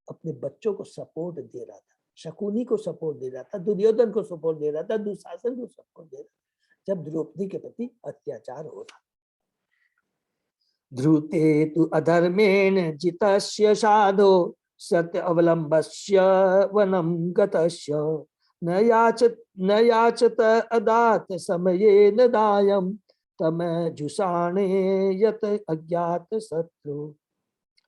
अपने बच्चों को सपोर्ट दे रहा था, शकुनी को सपोर्ट दे रहा था, दुर्योधन को सपोर्ट दे रहा था, दुशासन को सपोर्ट दे रहा था, जब द्रौपदी के प्रति अत्याचार हो रहा। ध्रुते तु अधर्मेण जितस्य साधो सत्य अवलंबस्य वनम गतस्य न याचत अदात समये न दायम तम जुषाणे यत अज्ञात शत्रु।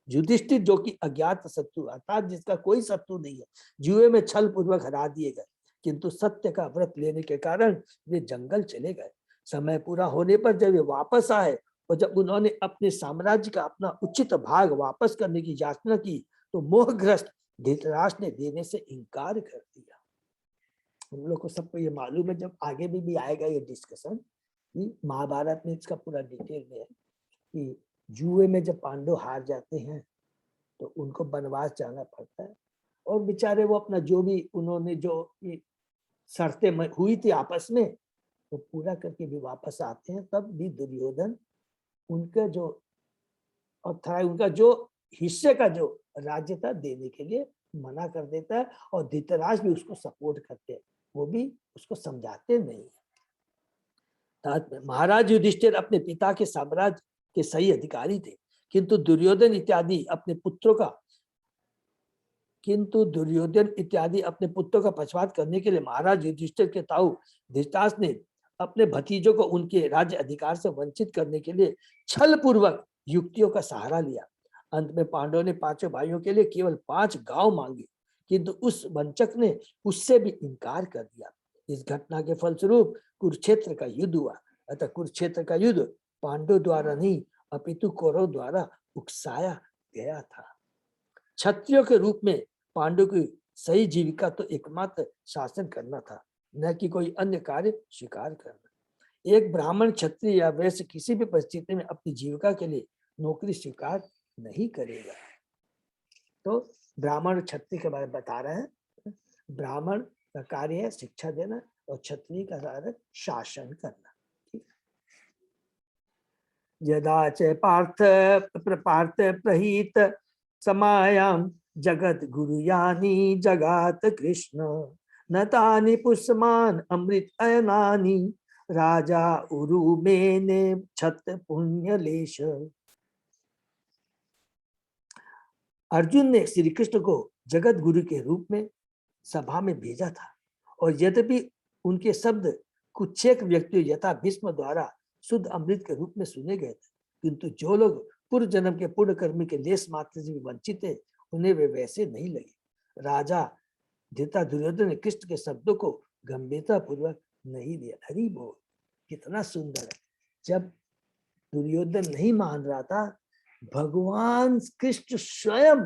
युधिष्ठिर जो कि अज्ञात शत्रु अर्थात जिसका कोई शत्रु नहीं है, जुए में छल पूर्वक हरा दिए गए, किंतु सत्य का व्रत लेने के कारण वे जंगल चले गए। समय पूरा होने पर जब वे वापस आए और जब उन्होंने अपने साम्राज्य का अपना उचित भाग वापस करने की याचना की तो मोहग्रस्त धृतराष्ट्र ने देने से इनकार कर दिया। हम लोग को सबको ये मालूम है, जब आगे भी आएगा ये डिस्कशन, महाभारत में इसका पूरा डिटेल में है कि जुए में जब पांडव हार जाते हैं तो उनको वनवास जाना पड़ता है। और बेचारे वो अपना जो भी उन्होंने जो शर्तें हुई थी आपस में वो पूरा करके भी वापस आते हैं। तब भी दुर्योधन उनका जो और उनका जो हिस्से का जो राज्य था देने के लिए मना कर देता है, और धृतराष्ट्र भी उसको सपोर्ट करते हैं, वो भी उसको समझाते नहीं है। महाराज युधिष्ठिर अपने पिता के साम्राज्य के सही अधिकारी थे, किंतु दुर्योधन इत्यादि अपने पुत्रों का पक्षपात करने के लिए महाराज युधिष्ठिर के ताऊ धृतराष्ट्र ने अपने भतीजों को उनके राज्य अधिकार से वंचित करने के लिए छल पूर्वक युक्तियों का सहारा लिया। अंत में पांडवों ने पांचों भाइयों के लिए केवल 5 गांव मांगे, किंतु उस वंचक ने उससे भी इनकार कर दिया। इस घटना के फलस्वरूप कुरुक्षेत्र का युद्ध हुआ। अतः कुरुक्षेत्र का युद्ध पांडवों द्वारा नहीं अपितु कौरव द्वारा उकसाया गया था। क्षत्रियों के रूप में पांडव की सही जीविका तो एकमात्र शासन करना था, न कि कोई अन्य कार्य स्वीकार करना। एक ब्राह्मण, क्षत्रिय या वैश्य किसी भी परिस्थिति में अपनी जीविका के लिए नौकरी स्वीकार नहीं करेगा। तो ब्राह्मण और क्षत्रिय के बारे में बता रहे हैं। ब्राह्मण का कार्य है शिक्षा देना और क्षत्रिय का कार्य शासन करना। यदा च पार्थ प्रहीत समायाम जगत गुरुयानी जगात कृष्ण न तानि पुष्मान अमृत अयनानि राजा उरुमेने छत पुण्यलेश। अर्जुन ने श्री कृष्ण को जगत गुरु के रूप में सभा में भेजा था, और यद्यपि उनके शब्द कुछ एक व्यक्तियों यथा भीष्म द्वारा शुद्ध अमृत के रूप में सुने गए थे, किंतु जो लोग पूर्व जन्म के पुण्य कर्म के लेस मात्र से भी वंचित है उन्हें वे वैसे नहीं लगे। राजा धृता दुर्योधन ने कृष्ण के शब्दों को गंभीरता पूर्वक नहीं लिया। हरि बोल, कितना सुंदर है। जब दुर्योधन नहीं मान रहा था, भगवान कृष्ण स्वयं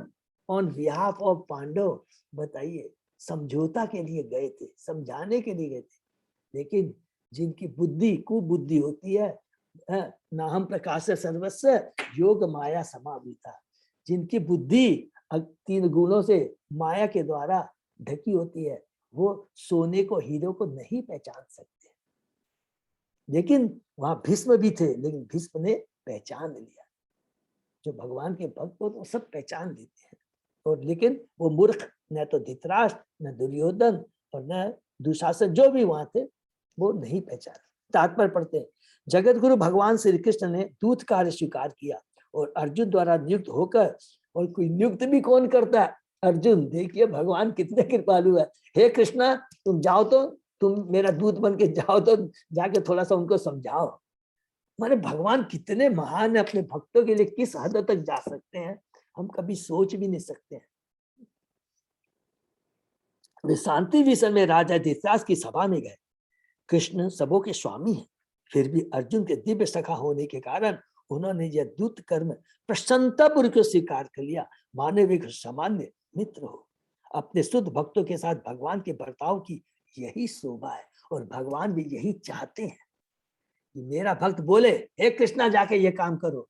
ऑन बिहाफ ऑफ पांडव, बताइए, समझौता के लिए गए थे, समझाने के लिए गए थे। लेकिन जिनकी बुद्धि कुबुद्धि होती है, ना हम प्रकाश सर्वस्व योग माया समावृता, जिनकी बुद्धि 3 गुणों से माया के द्वारा ढकी होती है, वो सोने को हीरो को नहीं पहचान सकते। लेकिन वहां भीष्म भी थे, लेकिन भीष्म ने पहचान लिया। जो भगवान के भक्त हो तो सब पहचान लेते हैं। और लेकिन वो मूर्ख, न तो धृतराष्ट्र, न दुर्योधन और न दुशासन, जो भी वहां थे, वो नहीं पहचान। तात्पर्य पढ़ते हैं, जगत गुरु भगवान श्री कृष्ण ने दूत कार्य स्वीकार किया और अर्जुन द्वारा नियुक्त होकर, और कोई नियुक्त भी कौन करता है? अर्जुन। देखिए भगवान कितने कृपालु है। हे कृष्णा, तुम जाओ, तो तुम मेरा दूत बन के जाओ, तो जाके थोड़ा सा उनको समझाओ। माने भगवान कितने महान है, अपने भक्तों के लिए किस हद तक जा सकते हैं, हम कभी सोच भी नहीं सकते हैं। वे शांति विषय में राजा धृतराष्ट्र की सभा में गए। कृष्ण सबों के स्वामी हैं, फिर भी अर्जुन के दिव्य सखा होने के कारण उन्होंने यह दूत कर्म प्रसन्नतापूर्वक स्वीकार कर लिया, माने वे सामान्य मित्र हो। अपने शुद्ध भक्तों के साथ भगवान के बर्ताव की यही शोभा है, और भगवान भी यही चाहते हैं कि मेरा भक्त बोले, हे कृष्णा जाके ये काम करो।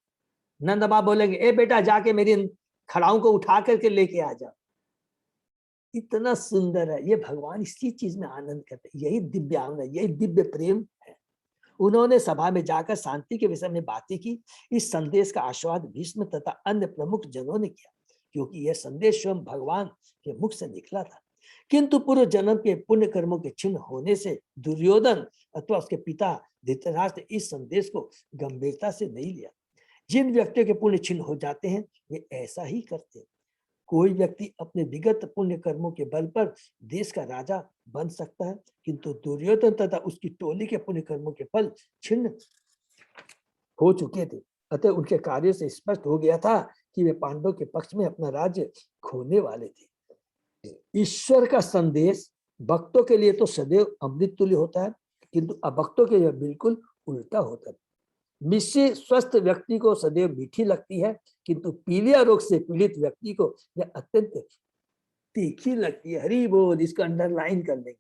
नंद बाबा बोलेंगे, ए बेटा जाके मेरी खड़ाओं को उठा करके लेके आ जाओ। इतना सुंदर है ये भगवान, इसी चीज में आनंद करते हैं। यही दिव्य आनंद, यही दिव्य प्रेम है। उन्होंने सभा में जाकर शांति के विषय में बातें की। इस संदेश का आस्वाद भीष्म तथा अन्य प्रमुख जनों ने किया, क्योंकि यह संदेश स्वयं भगवान के मुख से निकला था। किंतु पूर्व जन्म के पुण्य कर्मों के चिन्ह होने से दुर्योधन अथवा उसके पिता धृतराष्ट्र इस संदेश को गंभीरता से नहीं लिया। जिन व्यक्तियों के पुण्य चिन्ह हो जाते हैं वे ऐसा ही करते हैं। कोई व्यक्ति अपने विगत पुण्य कर्मों के बल पर देश का राजा बन सकता है, किंतु दुर्योधन तथा उसकी टोली के पुण्य कर्मों के फल छिन्न हो चुके थे। अतः उनके कार्य से स्पष्ट हो गया था कि वे पांडवों के पक्ष में अपना राज्य खोने वाले थे। ईश्वर का संदेश भक्तों के लिए तो सदैव अमृत तुल्य होता है, किंतु अभक्तों के लिए बिल्कुल उल्टा होता है। मिश्री स्वस्थ व्यक्ति को सदैव मीठी लगती है, किंतु पीलिया रोग से पीड़ित व्यक्ति को यह अत्यंत तीखी लगती है। हरि बोल, इसको अंडरलाइन कर लेंगे।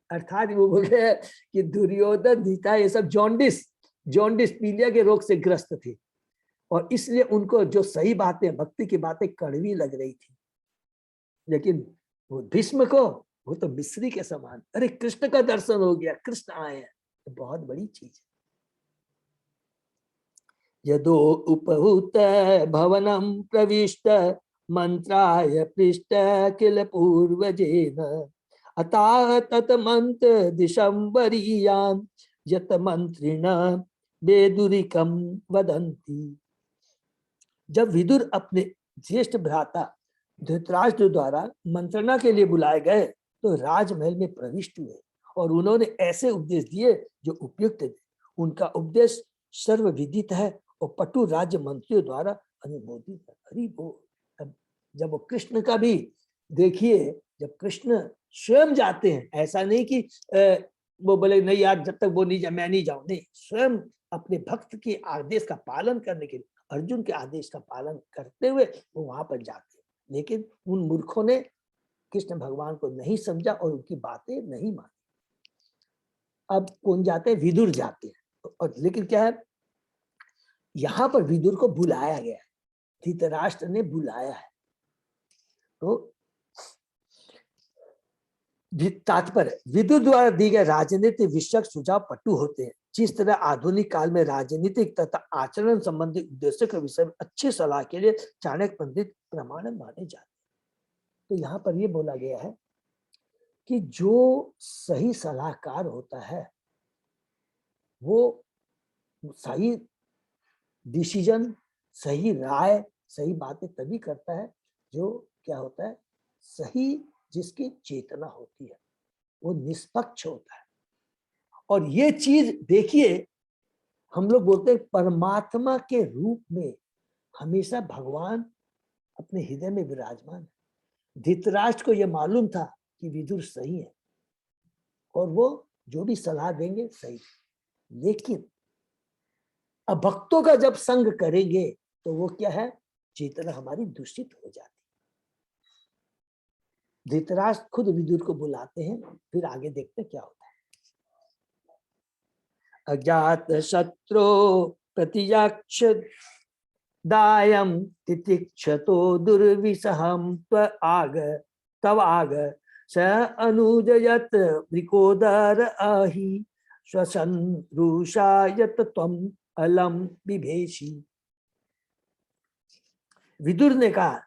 अर्थात वो बोल रहे हैं कि दुर्योधन, धृतराष्ट्र, ये सब जॉन्डिस पीलिया के रोग से ग्रस्त थे, और इसलिए उनको जो सही बातें, भक्ति की बातें कड़वी लग रही थी। लेकिन वो भीष्म को, वो तो मिस्री के समान, अरे कृष्ण का दर्शन हो गया, कृष्ण आए हैं, तो बहुत बड़ी चीज है। यदो उपहूत भवनम प्रविष्ट मंत्राय पृष्ठ किल पूर्वजेन अतः तत मंत्र दिशं वरीयान यत मंत्रिण बेदुरिकम वदंती। जब विदुर अपने ज्येष्ठ भ्राता धृतराष्ट्र द्वारा मंत्रणा के लिए बुलाए गए तो राजमहल में प्रविष्ट हुए और उन्होंने ऐसे उपदेश दिए जो उपयुक्त थे। उनका उपदेश सर्वविदित है और पटु राज्य मंत्रियों द्वारा अनुमोदित है। हरि बोल। जब वो कृष्ण का भी देखिए, जब कृष्ण स्वयं जाते हैं, ऐसा नहीं कि वो बोले नहीं यार जब तक वो नहीं जाए मैं नहीं जाऊं, नहीं, स्वयं अपने भक्त के आदेश का पालन करने के लिए, अर्जुन के आदेश का पालन करते हुए वो वहां पर जाते हैं। लेकिन उन मूर्खों ने कृष्ण भगवान को नहीं समझा और उनकी बातें नहीं मानी। अब कौन जाते हैं? विदुर जाते हैं। और लेकिन क्या है, यहां पर विदुर को बुलाया गया है, धृतराष्ट्र ने बुलाया है। तो तात्पर्य, विदुर द्वारा दिए गए राजनीतिक विषयक सुझाव पटु होते हैं। जिस तरह आधुनिक काल में राजनीतिक तथा आचरण संबंधी उद्देश्यों के विषय में अच्छी सलाह के लिए चाणक्य पंडित प्रमाण माने जाते हैं। तो यहाँ पर ये बोला गया है कि जो सही सलाहकार होता है वो सही डिसीजन, सही राय, सही बातें तभी करता है जो क्या होता है, सही जिसकी चेतना होती है, वो निष्पक्ष होता है। और ये चीज देखिए, हम लोग बोलते हैं परमात्मा के रूप में हमेशा भगवान अपने हृदय में विराजमान है। धृतराष्ट्र को यह मालूम था कि विदुर सही है और वो जो भी सलाह देंगे सही, लेकिन अब भक्तों का जब संग करेंगे तो वो क्या है, चेतना हमारी दूषित हो जाती। धृतराष्ट्र खुद विदुर को बुलाते हैं, फिर आगे देखते हैं क्या होता है। अज्ञात शत्रु प्रतियाक्ष दायम तितिक्षतो दुर्विसहम आग तव आग स अनुजयत वृकोदर आहि श्वसन रुषायत त्वम अलम बिभेषी। विदुर ने कहा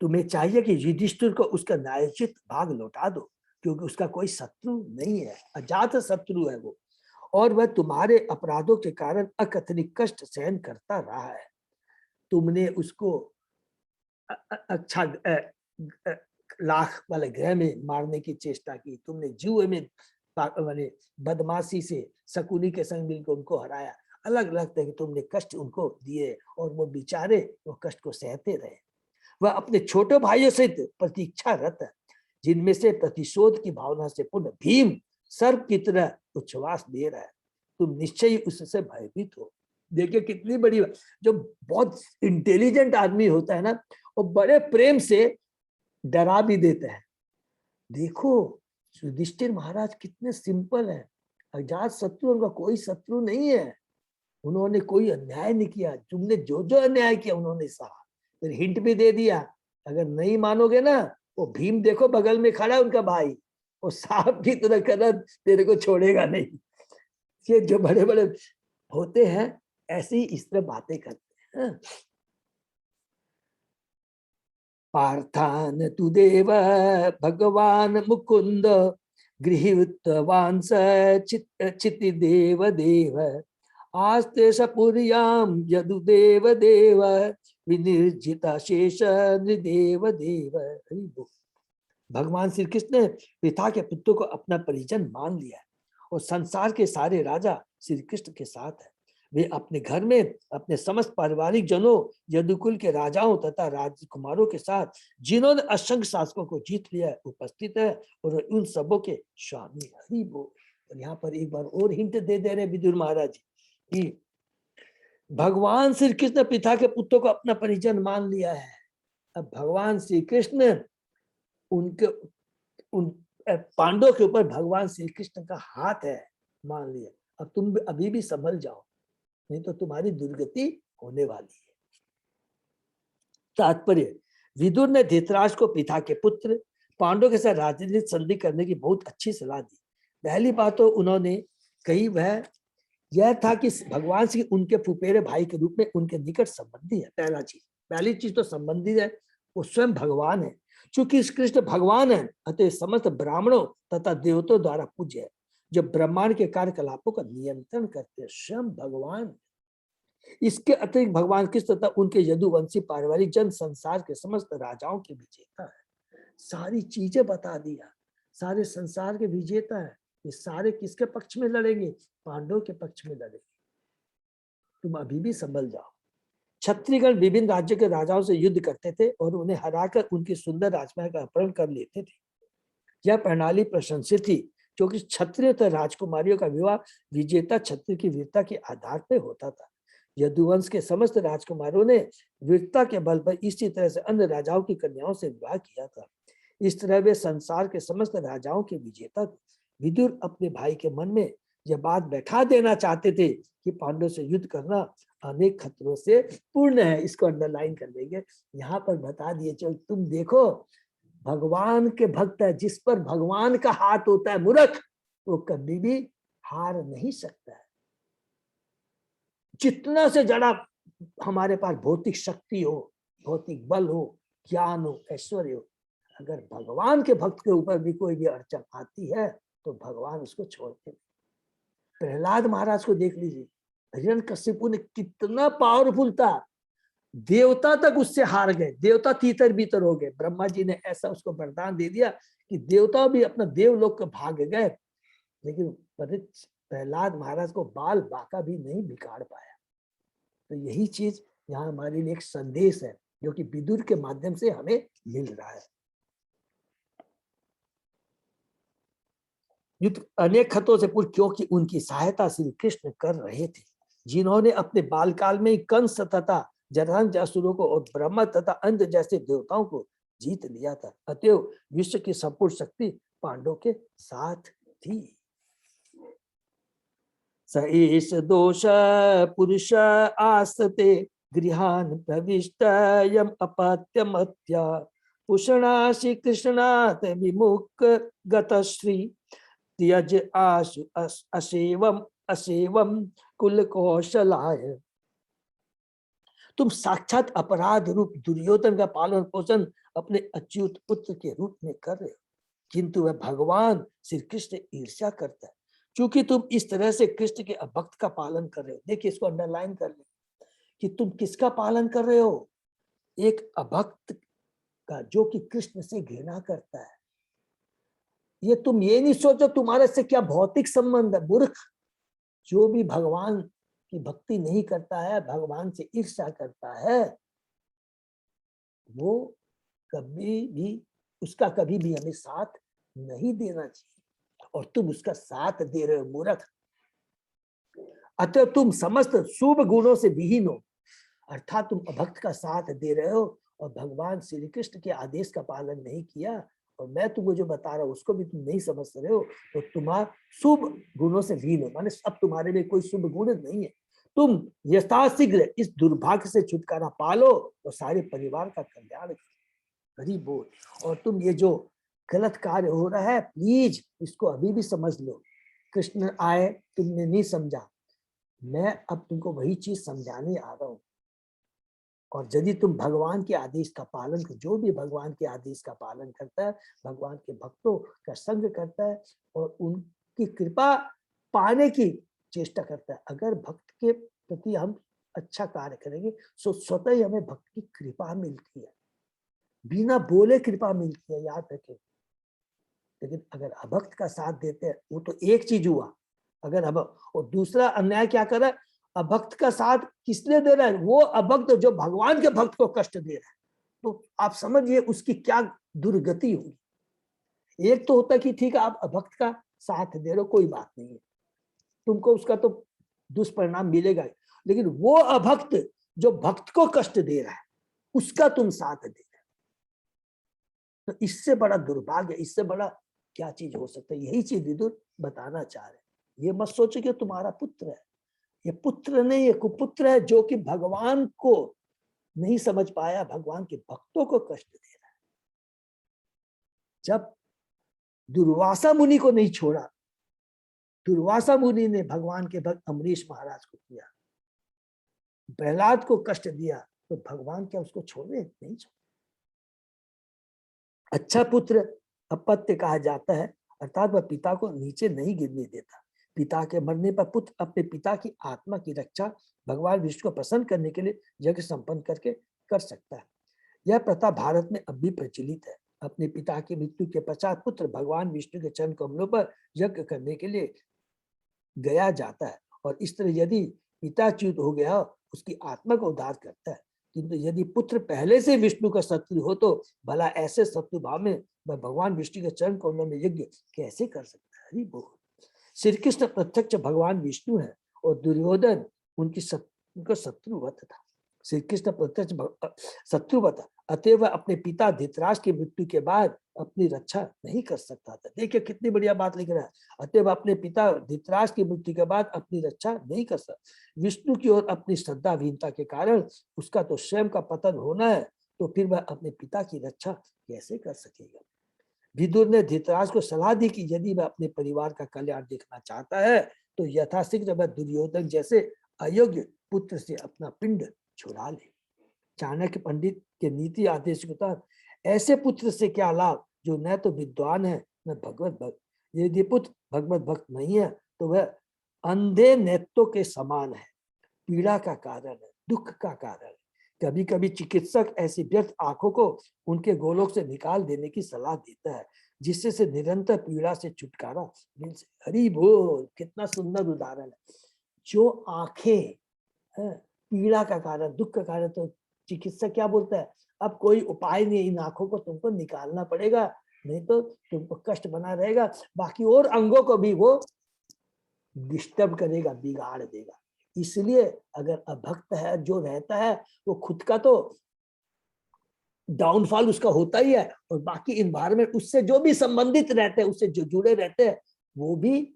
तुम्हें चाहिए कि युधिष्ठिर को उसका न्यायोचित भाग लौटा दो, क्योंकि उसका कोई शत्रु नहीं है, अजात शत्रु है वो, और वह तुम्हारे अपराधों के कारण अकथनित कष्ट सहन करता रहा है। तुमने उसको अच्छा लाख वाले ग्रह में मारने की चेष्टा की, तुमने जुए में बदमाशी से शकुनी के संग मिलकर उनको हराया, अलग अलग तरह के तुमने कष्ट उनको दिए और वो बेचारे वो कष्ट को सहते रहे। वह अपने छोटे भाइयों से प्रतीक्षारत है, जिनमें से प्रतिशोध की भावना से पूर्ण भीम सर्प की तरह उच्छ्वास दे रहा है। तुम निश्चय उससे भयभीत हो। देखिए कितनी बड़ी, जो बहुत इंटेलिजेंट आदमी होता है ना, वो बड़े प्रेम से डरा भी देता है। देखो युधिष्ठिर महाराज कितने सिंपल है, अजात शत्रु, उनका कोई शत्रु नहीं है, उन्होंने कोई अन्याय नहीं किया, तुमने जो जो अन्याय किया उन्होंने सहा। फिर हिंट भी दे दिया, अगर नहीं मानोगे ना, वो भीम देखो बगल में खड़ा है उनका भाई, वो सांप की तरह कदर तेरे को छोड़ेगा नहीं। ये जो बड़े बड़े होते हैं ऐसे ही इस तरह बातें करते हैं। पार्थान तु देव भगवान मुकुंद गृहीतवान् चिति देव देव आस्ते सपुर्याम यदु देव देव विनिर्जिता शेष नृदेव देव। भगवान श्री कृष्ण ने पिता के पुत्रों को अपना परिजन मान लिया और संसार के सारे राजा श्री कृष्ण के साथ है। वे अपने घर में अपने समस्त पारिवारिक जनों, यदुकुल के राजाओं तथा राजकुमारों के साथ, जिन्होंने असंख्य शासकों को जीत लिया, उपस्थित है और उन सबों के स्वामी। हरि बोल। और यहाँ पर एक बार और हिंट दे रहे विदुर महाराज कि भगवान श्री कृष्ण पिता के पुत्रों को अपना परिजन मान लिया है। अब भगवान श्री कृष्ण उनके उन पांडवों के ऊपर भगवान श्री कृष्ण का हाथ है, मान लिया। अब तुम अभी भी संभल जाओ, नहीं तो तुम्हारी दुर्गति होने वाली है। तात्पर्य, विदुर ने धृतराष्ट्र को पिता के पुत्र पांडवों के साथ राजनीतिक संधि करने की बहुत अच्छी सलाह दी। पहली बात तो उन्होंने कही वह यह था कि भगवान श्री उनके फुफेरे भाई के रूप में उनके निकट संबंधी है। पहली चीज तो संबंधी है, वो स्वयं भगवान है। चूंकि कृष्ण भगवान है, अतः समस्त ब्राह्मणों तथा देवताओं द्वारा पूज्य है, जो ब्रह्मांड के कार्यकलापों का नियंत्रण करते हैं, स्वयं भगवान। इसके अतिरिक्त भगवान कृष्ण तथा उनके यदुवंशी पारिवारिक जन संसार के समस्त राजाओं के विजेता है। सारी चीजें बता दिया, सारे संसार के विजेता है। ये सारे किसके पक्ष में लड़ेंगे? पांडवों के पक्ष में लड़ेंगे। तुम अभी भी संभल जाओ। क्षत्रियगण विभिन्न राज्यों के राजाओं से युद्ध करते थे और उन्हें हराकर उनकी सुंदर राजकुमारी का अपहरण कर लेते थे। यह प्रणाली प्रशंसित थी, क्योंकि क्षत्रिय तथा राजकुमारियों का विवाह विजेता क्षत्रिय की वीरता के आधार पर होता था। यदुवंश के समस्त राजकुमारों ने वीरता के बल पर इसी तरह से अन्य राजाओं की कन्याओं से विवाह किया था। इस तरह वे संसार के समस्त राजाओं के विजेता थे। विदुर अपने भाई के मन में यह बात बैठा देना चाहते थे कि पांडवों से युद्ध करना अनेक खतरों से पूर्ण है। इसको अंडरलाइन कर देंगे, यहाँ पर बता दिए। चल तुम देखो, भगवान के भक्त है, जिस पर भगवान का हाथ होता है मूर्ख, वो कभी भी हार नहीं सकता है। जितना से ज्यादा हमारे पास भौतिक शक्ति हो, भौतिक बल हो, ज्ञान हो, ऐश्वर्य हो, अगर भगवान के भक्त के ऊपर भी कोई भी अड़चन आती है तो भगवान उसको छोड़ते नहीं। प्रहलाद महाराज को देख लीजिए, हिरण्यकशिपु ने कितना पावरफुल था, देवता तक उससे हार गए, देवता तीतर बीतर हो गए। ब्रह्मा जी ने ऐसा उसको वरदान दे दिया कि देवता भी अपना देवलोक को भाग गए, लेकिन प्रहलाद महाराज को बाल बाका भी नहीं बिगाड़ पाया। तो यही चीज यहाँ हमारे लिए एक संदेश है, जो कि विदुर के माध्यम से हमें मिल रहा है। युद्ध अनेक खतों से पूर्व, क्योंकि उनकी सहायता श्री कृष्ण कर रहे थे, जिन्होंने अपने बालकाल में कंस तथा जरासंध को और ब्रह्मा तथा अंध जैसे देवताओं को जीत लिया था। अतएव विश्व की संपूर्ण शक्ति पांडवों के साथ थी। स एष दोष पुरुष आस्ते गृहान प्रविष्ट यम अपत्यमत्या पुषणा श्री कृष्णात् विमुख गतश्री त्यज आशु असेवम कुल कौशलाय। तुम साक्षात अपराध रूप दुर्योधन का पालन पोषण अपने अच्युत पुत्र के रूप में कर रहे हो, किंतु वह भगवान श्री कृष्ण ईर्ष्या करता है, क्योंकि तुम इस तरह से कृष्ण के अभक्त का पालन कर रहे हो। देखिए, इसको अंडरलाइन कर ले कि तुम किसका पालन कर रहे हो? एक अभक्त का, जो कि कृष्ण से घृणा करता है। ये तुम ये नहीं सोचो तुम्हारे से क्या भौतिक संबंध है। मूर्ख, जो भी भगवान की भक्ति नहीं करता है, भगवान से ईर्ष्या करता है, वो कभी भी, उसका कभी भी हमें साथ नहीं देना चाहिए, और तुम उसका साथ दे रहे हो मूर्ख। अतः तुम समस्त शुभ गुणों से विहीन हो, अर्थात तुम अभक्त का साथ दे रहे हो और भगवान श्री कृष्ण के आदेश का पालन नहीं किया, और मैं तुमको जो बता रहा हूँ उसको भी तुम नहीं समझ रहे हो, तो तुम्हारा शुभ गुणों से विहीन हो, माने अब तुम्हारे में कोई शुभ गुण नहीं है। तुम यथाशीघ्र इस दुर्भाग्य से छुटकारा पालो और सारे परिवार का कल्याण करो। हरि बोल। और तुम ये जो गलत कार्य हो रहा है, प्लीज इसको अभी भी समझ लो। कृष्ण आए, तुमने नहीं समझा, मैं अब तुमको वही चीज समझाने आ रहा हूँ। और यदि तुम भगवान के आदेश का पालन कर, जो भी भगवान के आदेश का पालन करता है, भगवान के भक्तों का संग करता है और उनकी कृपा पाने की चेष्टा करता है, अगर भक्त के प्रति हम अच्छा कार्य करेंगे तो स्वतः ही हमें भक्त की कृपा मिलती है, बिना बोले कृपा मिलती है, याद रखें। लेकिन अगर अभक्त का साथ देते हैं, वो तो एक चीज हुआ, अगर अभक्त, और दूसरा अन्याय क्या कर रहा है, अभक्त का साथ किसने दे रहा है? वो अभक्त जो भगवान के भक्त को कष्ट दे रहा है। तो आप समझिए उसकी क्या दुर्गति होगी। एक तो होता है कि ठीक है, आप अभक्त का साथ दे रहे हो, कोई बात नहीं है, तुमको उसका तो दुष्परिणाम मिलेगा, लेकिन वो अभक्त जो भक्त को कष्ट दे रहा है, उसका तुम साथ दे रहे हो, तो इससे बड़ा दुर्भाग्य, इससे बड़ा क्या चीज हो सकता है? यही चीज विदुर बताना चाह रहे। ये मत सोचो कि तुम्हारा पुत्र है, ये पुत्र नहीं है, कुपुत्र है, जो कि भगवान को नहीं समझ पाया भगवान के भक्तों को कष्ट दे रहा है। जब दुर्वासा मुनि को नहीं छोड़ा, दुर्वासा मुनि ने भगवान के भक्त अमरीश महाराज को किया, प्रहलाद को कष्ट दिया, तो भगवान क्या उसको छोड़े? नहीं छोड़े। अच्छा पुत्र अपत्य कहा जाता है, अर्थात वह पिता को नीचे नहीं गिरने देता। पिता के मरने पर पुत्र अपने पिता की आत्मा की रक्षा भगवान विष्णु को प्रसन्न करने के लिए यज्ञ संपन्न करके कर सकता है। यह प्रथा भारत में अब भी प्रचलित है। अपने पिता की मृत्यु के पश्चात पुत्र भगवान विष्णु के चरण कमलों पर यज्ञ करने के लिए गया जाता है, और इस तरह यदि पिता च्युत हो गया उसकी आत्मा को उद्धार करता है। किंतु यदि पुत्र पहले से विष्णु का शत्रु हो तो भला ऐसे शत्रु भाव में वह भगवान विष्णु के चरण कमलों में यज्ञ कैसे कर सकता है? हरि बोल। श्री कृष्ण प्रत्यक्ष भगवान विष्णु है और दुर्योधन उनकी शत्रुवत था। श्री कृष्ण प्रत्यक्ष शत्रुवत, अतएव अपने पिता धृतराष्ट्र की मृत्यु के बाद अपनी रक्षा नहीं कर सकता था। देखिए कितनी बढ़िया बात लिख रहा है। अतएव अपने पिता धृतराष्ट्र की मृत्यु के बाद अपनी रक्षा नहीं कर सकता। विष्णु की ओर अपनी श्रद्धाहीनता के कारण उसका तो स्वयं का पतन होना है, तो फिर वह अपने पिता की रक्षा कैसे कर सकेगा? विदुर ने धृतराष्ट्र को सलाह दी कि यदि वह अपने परिवार का कल्याण देखना चाहता है तो यथाशीघ्र वह दुर्योधन जैसे अयोग्य पुत्र से अपना पिंड छुड़ा ले। चाणक्य पंडित के नीति आदेश के तहत ऐसे पुत्र से क्या लाभ जो न तो विद्वान है न भगवत भक्त। यदि पुत्र भगवत भक्त नहीं है तो वह अंधे नेत्रों के समान है, पीड़ा का कारण है, दुख का कारण है। कभी कभी चिकित्सक ऐसी व्यर्थ आंखों को उनके गोलोक से निकाल देने की सलाह देता है, जिससे से निरंतर पीड़ा से छुटकारा मिल सके। हरि बोल। कितना सुंदर उदाहरण है। जो आंखें पीड़ा का कारण, दुख का कारण, तो चिकित्सक क्या बोलता है? अब कोई उपाय नहीं, इन आंखों को तुमको निकालना पड़ेगा, नहीं तो तुमको कष्ट बना रहेगा, बाकी और अंगों को भी वो डिस्टर्ब करेगा, बिगाड़ देगा। इसलिए अगर अभक्त है जो रहता है वो खुद का तो डाउनफॉल उसका होता ही है, और बाकी इन्वायरमेंट उससे जो भी संबंधित रहते हैं, उससे जो जुड़े रहते हैं, वो भी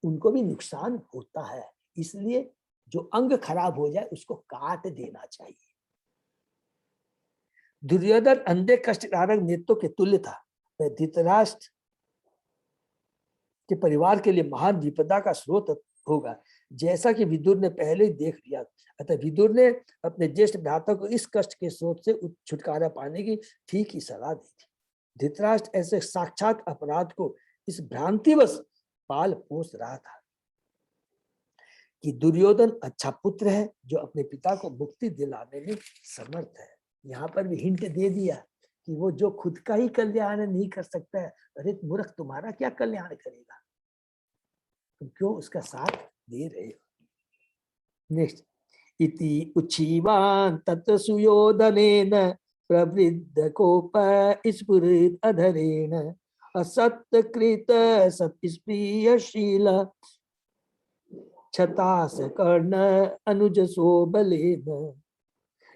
उनको भी नुकसान होता है। इसलिए जो अंग खराब हो जाए उसको काट देना चाहिए। दुर्योधन अंधे कष्टकारक नेत्रों के तुल्य था। वह धृतराष्ट्र के परिवार के लिए महान विपदा का स्रोत होगा, जैसा कि विदुर ने पहले ही देख लिया। अतः विदुर ने अपने ज्येष्ठ भ्राता को इस कष्ट के स्रोत से छुटकारा पाने की ठीक ही सलाह दी थी। धृतराष्ट्र ऐसे साक्षात अपराध को इस भ्रांतिवश पाल पोस रहा था कि दुर्योधन अच्छा पुत्र है जो अपने पिता को मुक्ति दिलाने में समर्थ है। यहाँ पर भी हिंट दे दिया कि वो जो खुद का ही कल्याण नहीं कर सकता है, अरे मूर्ख तुम्हारा क्या कल्याण करेगा, तुम क्यों उसका साथ दे रहे हो? नेक्स्ट, इति उच्छीवान तत्र सुयोधनेन प्रवृद्ध कोप स्फुरित अधरेण असत्यकृत सत्स्प्रियशील छतास कर्ण अनुजसो बलेन।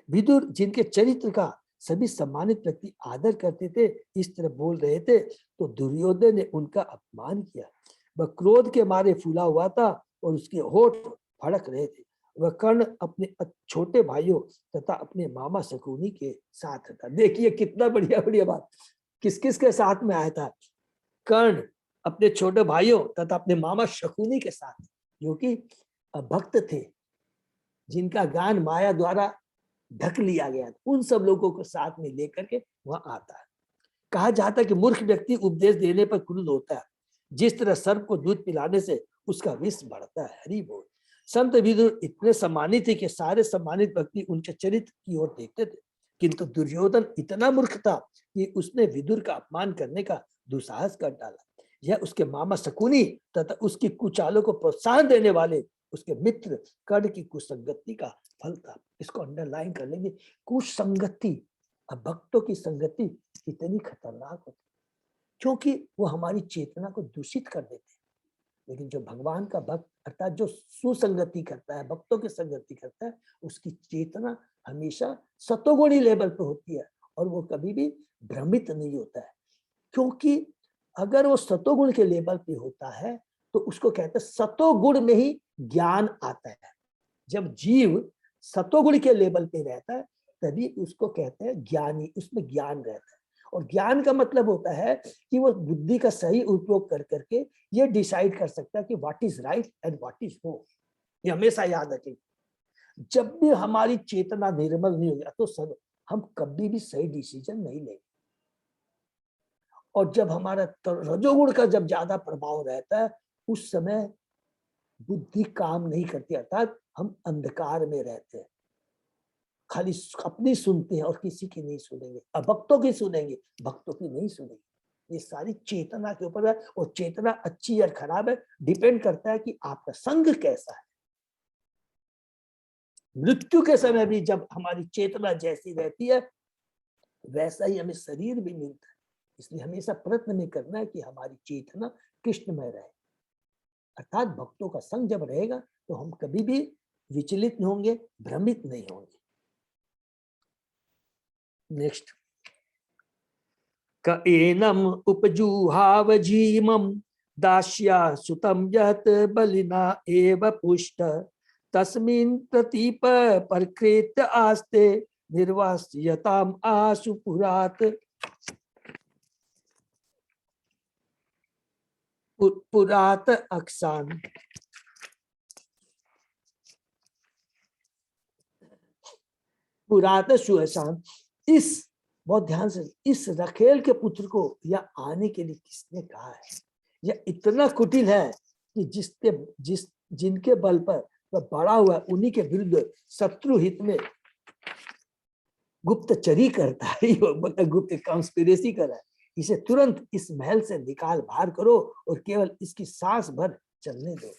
विदुर जिनके चरित्र का सभी सम्मानित व्यक्ति आदर करते थे इस तरह बोल रहे थे तो दुर्योधन ने उनका अपमान किया। वह क्रोध के मारे फूला हुआ था और उसके होठ फड़क रहे थे। वह कर्ण अपने छोटे भाइयों तथा अपने मामा शकुनी के साथ था। देखिए कितना बढ़िया बढ़िया बात, किस किस के साथ में आया था? कर्ण अपने छोटे भाइयों तथा अपने मामा शकुनी के साथ, जो कि भक्त थे, जिनका गान माया द्वारा ढक लिया गया था, उन सब लोगों को साथ में लेकर के वहां आता है। कहा जाता है कि मूर्ख व्यक्ति उपदेश देने पर क्रुद्ध होता है, जिस तरह सर्प को दूध पिलाने से उसका विष बढ़ता है। हरि बोल। संत विदुर इतने सम्मानित थे कि सारे सम्मानित व्यक्ति उनके चरित्र की ओर देखते थे, किंतु दुर्योधन इतना मूर्ख था कि उसने विदुर का अपमान करने का दुस्साहस कर डाला। यह उसके मामा शकुनी तथा उसकी कुचालों को प्रोत्साहन देने वाले उसके मित्र कर्ण की कुसंगति का फल था। इसको अंडरलाइन कर लेंगे, कुसंगति। अब भक्तों की संगति कितनी खतरनाक होती, क्योंकि वो हमारी चेतना को दूषित कर देते हैं। लेकिन जो भगवान का भक्त अर्थात जो सुसंगति करता है, भक्तों की संगति करता है, उसकी चेतना हमेशा सतोगुणी लेवल पे होती है और वो कभी भी भ्रमित नहीं होता है। क्योंकि अगर वो सतोगुण के लेवल पे होता है तो उसको कहते हैं सतोगुण में ही ज्ञान आता है। जब जीव सतोगुण के लेवल पे रहता है तभी उसको कहते हैं ज्ञानी, उसमें ज्ञान रहता है। और ज्ञान का मतलब होता है कि वो बुद्धि का सही उपयोग कर करके ये डिसाइड कर सकता है कि what is right and what is wrong. ये हमेशा याद रखें, जब भी हमारी चेतना निर्मल नहीं होगी तो सब हम कभी भी सही डिसीजन नहीं लेंगे। और जब हमारा रजोगुण का जब ज्यादा प्रभाव रहता है उस समय बुद्धि काम नहीं करती, अर्थात हम अंधकार में रहते हैं, खाली अपनी सुनते हैं और किसी की नहीं सुनेंगे, अभक्तों की सुनेंगे, भक्तों की नहीं सुनेंगे। ये सारी चेतना के ऊपर है, और चेतना अच्छी या खराब है डिपेंड करता है कि आपका संग कैसा है। मृत्यु के समय भी जब हमारी चेतना जैसी रहती है वैसा ही हमें शरीर भी मिलता है। इसलिए हमेशा प्रयत्न में करना है कि हमारी चेतना कृष्णमय रहे, अर्थात भक्तों का संग जब रहेगा तो हम कभी भी विचलित नहीं होंगे, भ्रमित नहीं होंगे। नेक्स्ट, क एनम उपजुहाव जीमम दास्या सुतम यत बलिना एव पुष्ट तस्मिन् प्रतीप परकृत आस्ते निर्वास्यताम आशु पुरात पुरात अक्सान। पुरात सुहसान, इस बहुत ध्यान से, इस रखेल के पुत्र को या आने के लिए किसने कहा है? यह इतना कुटिल है कि जिनके बल पर वह बड़ा हुआ उन्हीं के विरुद्ध शत्रु हित में गुप्तचरी करता है, मतलब गुप्त कॉन्स्पिरेसी कर रहा है। इसे तुरंत इस महल से निकाल बाहर करो और केवल इसकी सांस भर चलने दो।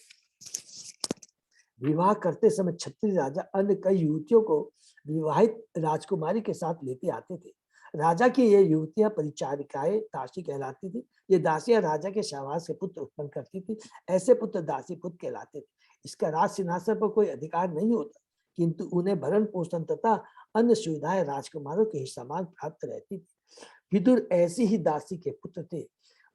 विवाह करते समय क्षत्रिय राजा अन्य कई युवतियों को विवाहित राजकुमारी के साथ लेते आते थे। राजा की ये युवतियां परिचारिकाएं दासी कहलाती थी। ये दासियां राजा के शाहवाज के पुत्र उत्पन्न करती थी। ऐसे पुत्र दासी पुत्र कहलाते थे। इसका राज सिंहासन पर कोई अधिकार नहीं होता, किंतु उन्हें भरण पोषण तथा अन्य सुविधाएं राजकुमारों के ही समान प्राप्त रहती थी। विदुर ऐसी ही दासी के पुत्र थे,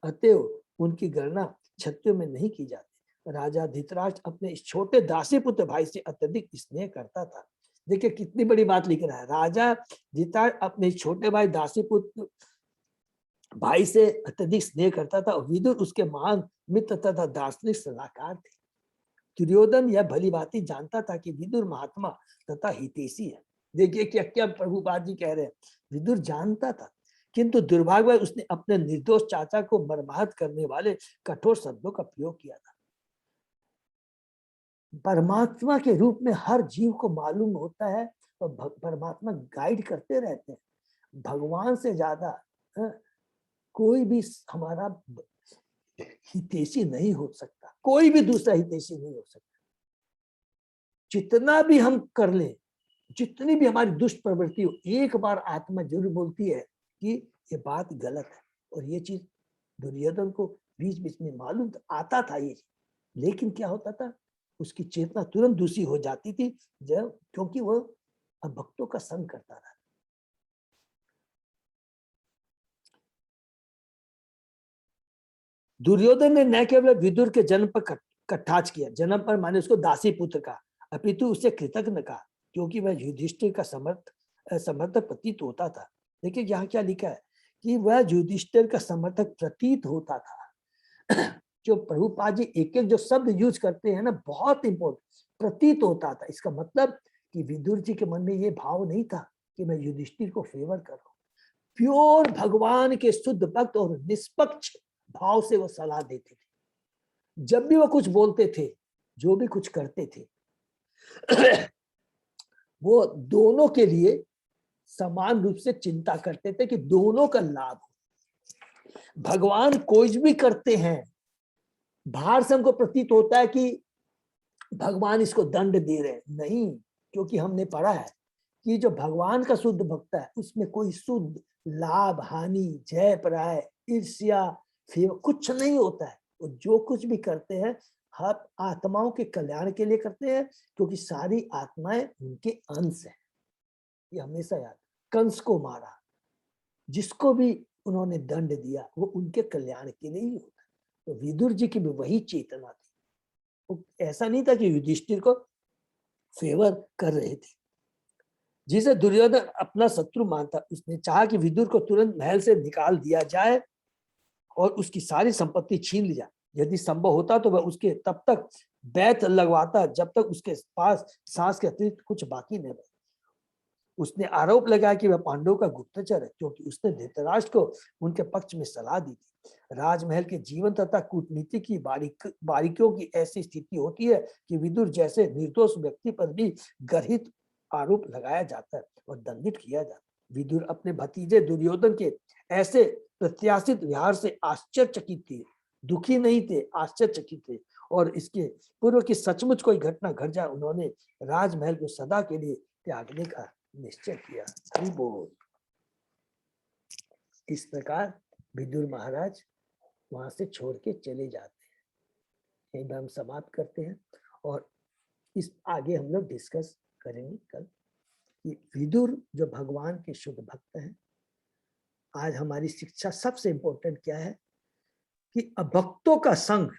अतएव उनकी गणना क्षत्रियों में नहीं की जाती। राजा धृतराष्ट्र अपने इस छोटे दासी पुत्र भाई से अत्यधिक स्नेह करता था। देखिए कितनी बड़ी बात लिख रहा है, राजा धृतराष्ट्र अपने छोटे भाई दासी पुत्र भाई से अत्यधिक स्नेह करता था। विदुर उसके महान मित्र तथा दार्शनिक सलाहकार थे। दुर्योधन यह भली भांति जानता था कि विदुर महात्मा तथा हितैषी है। देखिए क्या क्या प्रभुपाद जी कह रहे हैं, विदुर जानता था, किंतु दुर्भाग्य उसने अपने निर्दोष चाचा को मर्माहत करने वाले कठोर शब्दों का प्रयोग किया था। परमात्मा के रूप में हर जीव को मालूम होता है और परमात्मा गाइड करते रहते हैं। भगवान से ज्यादा कोई भी हमारा हितैषी नहीं हो सकता, कोई भी दूसरा हितैषी नहीं हो सकता। जितना भी हम कर ले, जितनी भी हमारी दुष्ट प्रवृत्ति हो, एक बार आत्मा जरूर बोलती है कि ये बात गलत है। और ये चीज दुर्योधन को बीच बीच में मालूम आता था ये, लेकिन क्या होता था, उसकी चेतना तुरंत दूसरी हो जाती थी, जब क्योंकि वो भक्तों का संग करता था। दुर्योधन ने न केवल विदुर के जन्म पर कटाक्ष किया, जन्म पर माने उसको दासी पुत्र का, अपितु उसे कृतज्ञ कहा, क्योंकि वह युधिष्ठिर का समर्थक प्रतीत होता था। देखिए यहाँ क्या लिखा है कि वह युधिष्ठिर का समर्थक प्रतीत होता था। जो प्रभुपाद जी एक एक जो शब्द यूज करते हैं ना, बहुत इंपॉर्टेंट, प्रतीत होता था। इसका मतलब कि विदुर जी के मन में ये भाव नहीं था कि मैं युधिष्ठिर को फेवर कर रहा हूं। प्योर भगवान के शुद्ध भक्त और निष्पक्ष भाव से वो सलाह देते थे। जब भी वो कुछ बोलते थे, जो भी कुछ करते थे, वो दोनों के लिए समान रूप से चिंता करते थे कि दोनों का लाभ हो। भगवान कोई भी करते हैं, बाहर से हमको प्रतीत होता है कि भगवान इसको दंड दे रहे हैं, नहीं, क्योंकि हमने पढ़ा है कि जो भगवान का शुद्ध भक्त है उसमें कोई शुद्ध लाभ हानि, जय पराय, ईर्ष्या, फेवर कुछ नहीं होता है। वो जो कुछ भी करते हैं हर आत्माओं के कल्याण के लिए करते हैं, क्योंकि सारी आत्माएं उनके अंश हैं। ये हमेशा याद, कंस को मारा, जिसको भी उन्होंने दंड दिया वो उनके कल्याण के लिए ही होता है। तो विदुर जी की भी वही चेतना थी। वो ऐसा नहीं था कि युधिष्ठिर को फेवर कर रहे थे, जिसे दुर्योधन अपना शत्रु मानता, उसने चाहा कि विदुर को तुरंत महल से निकाल दिया जाए और उसकी सारी संपत्ति छीन ली जाए। यदि संभव होता तो वह उसके तब तक बैत लगवाता जब तक उसके पास सांस के अतिरिक्त कुछ बाकी न रहे। उसने आरोप लगाया कि वह पांडवों का गुप्तचर है, क्योंकि उसने धृतराष्ट्र को उनके पक्ष में सलाह दी थी। राजमहल के जीवन तथा कूटनीति की बारीकियों की ऐसी स्थिति होती है कि विदुर जैसे निर्दोष व्यक्ति पर भी गर्हित आरोप लगाया जाता है और दंडित किया जाता है। विदुर अपने भतीजे दुर्योधन के ऐसे प्रत्याशित व्यवहार से आश्चर्यचकित थे, दुखी नहीं थे, आश्चर्यचकित थे। और इसके पूर्व की सचमुच कोई घटना घट जाए, उन्होंने राजमहल को सदा के लिए त्यागने का निश्चय किया। हरि बोल। इस प्रकार विदुर महाराज वहां से छोड़ के चले जाते हैं। यहीं पर हम समाप्त करते हैं और इस आगे हम लोग डिस्कस करेंगे कल कि विदुर जो भगवान के शुद्ध भक्त हैं। आज हमारी शिक्षा सबसे इंपॉर्टेंट क्या है कि अभक्तों का संग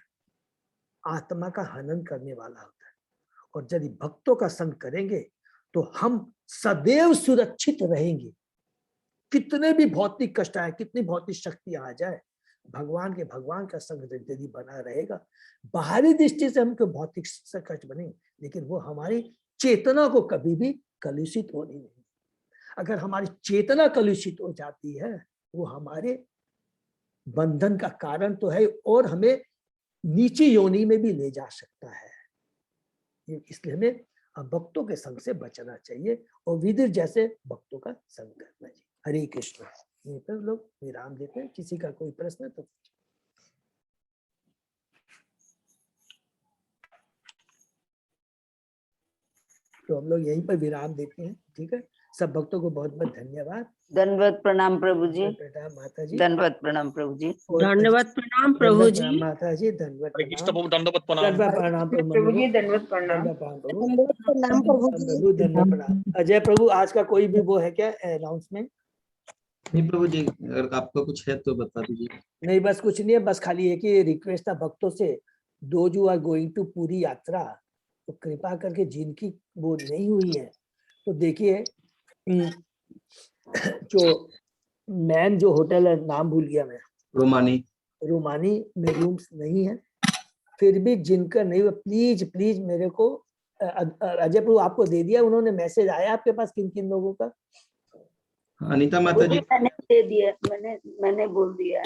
आत्मा का हनन करने वाला होता है, और यदि भक्तों का संग करेंगे तो हम सदैव सुरक्षित रहेंगे। कितने भी भौतिक कष्ट आए, कितनी भौतिक शक्ति आ जाए, भगवान का संग यदि बना रहेगा, बाहरी दृष्टि से हमको भौतिक कष्ट बनेंगे, लेकिन वो हमारी चेतना को कभी भी कलुषित होने नहीं। अगर हमारी चेतना कलुषित हो जाती है, वो हमारे बंधन का कारण तो है और हमें नीची योनि में भी ले जा सकता है। इसलिए हमें भक्तों के संग से बचना चाहिए और विदुर जैसे भक्तों का संग करना चाहिए। हरे कृष्ण। यहीं पर लोग विराम देते हैं। किसी का कोई प्रश्न तो हम लोग यहीं पर विराम देते हैं। ठीक है, सब भक्तों को बहुत बहुत धन्यवाद। दंडवत प्रणाम प्रभु जी। प्रणाम माता जी। दंडवत प्रणाम प्रभु जी। धन्यवाद प्रणाम प्रभु जी। माता जी धन्यवाद प्रणाम। दंडवत प्रणाम प्रणाम प्रभु जी। दंडवत प्रणाम। प्रणाम प्रभु जी। प्रभु धन्यवाद प्रणाम। अजय प्रभु, आज का कोई भी वो है क्या अनाउंसमेंट? नहीं प्रभु जी, अगर आपका कुछ है तो बता दीजिए। नहीं, बस कुछ नहीं है, बस खाली एक ही रिक्वेस्ट था भक्तों से, those who are going to Puri यात्रा, तो कृपा करके जिनकी वो नहीं हुई है तो देखिए, जो मैन जो होटल है, नाम भूल गया मैं, रोमानी में रूम्स नहीं है, फिर भी जिनका नहीं हुआ प्लीज प्लीज मेरे को, अजय प्रभु आपको दे दिया उन्होंने, मैसेज आया आपके पास किन किन लोगों का? अनीता माता जी मैंने दे दिया, मैंने बोल दिया।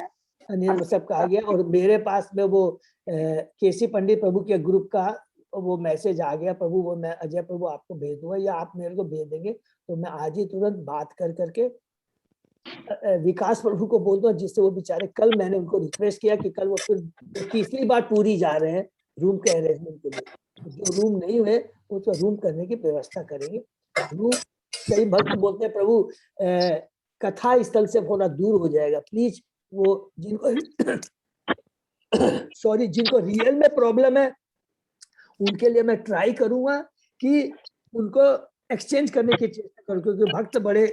अनिल सबका आ गया, और मेरे पास में वो केसी पंडित प्रभु के ग्रुप का वो मैसेज आ गया प्रभु, वो मैं अजय प्रभु आपको भेज दूंगा या आप मेरे को भेज देंगे, तो मैं आज ही तुरंत बात कर करके विकास प्रभु को बोल दूंगा, जिससे वो बेचारे, कल मैंने उनको रिक्वेस्ट किया कि कल वो फिर तीसरी बार पूरी जा रहे हैं रूम के अरेंजमेंट के लिए, जो रूम नहीं हुए उसको रूम करने की व्यवस्था करेंगे। रूम कई भक्त बोलते हैं प्रभु कथा स्थल से थोड़ा दूर हो जाएगा, प्लीज वो जिनको सॉरी जिनको रियल में प्रॉब्लम है उनके लिए मैं ट्राई करूंगा कि उनको एक्सचेंज करने की चेष्टा करूं, क्योंकि भक्त बड़े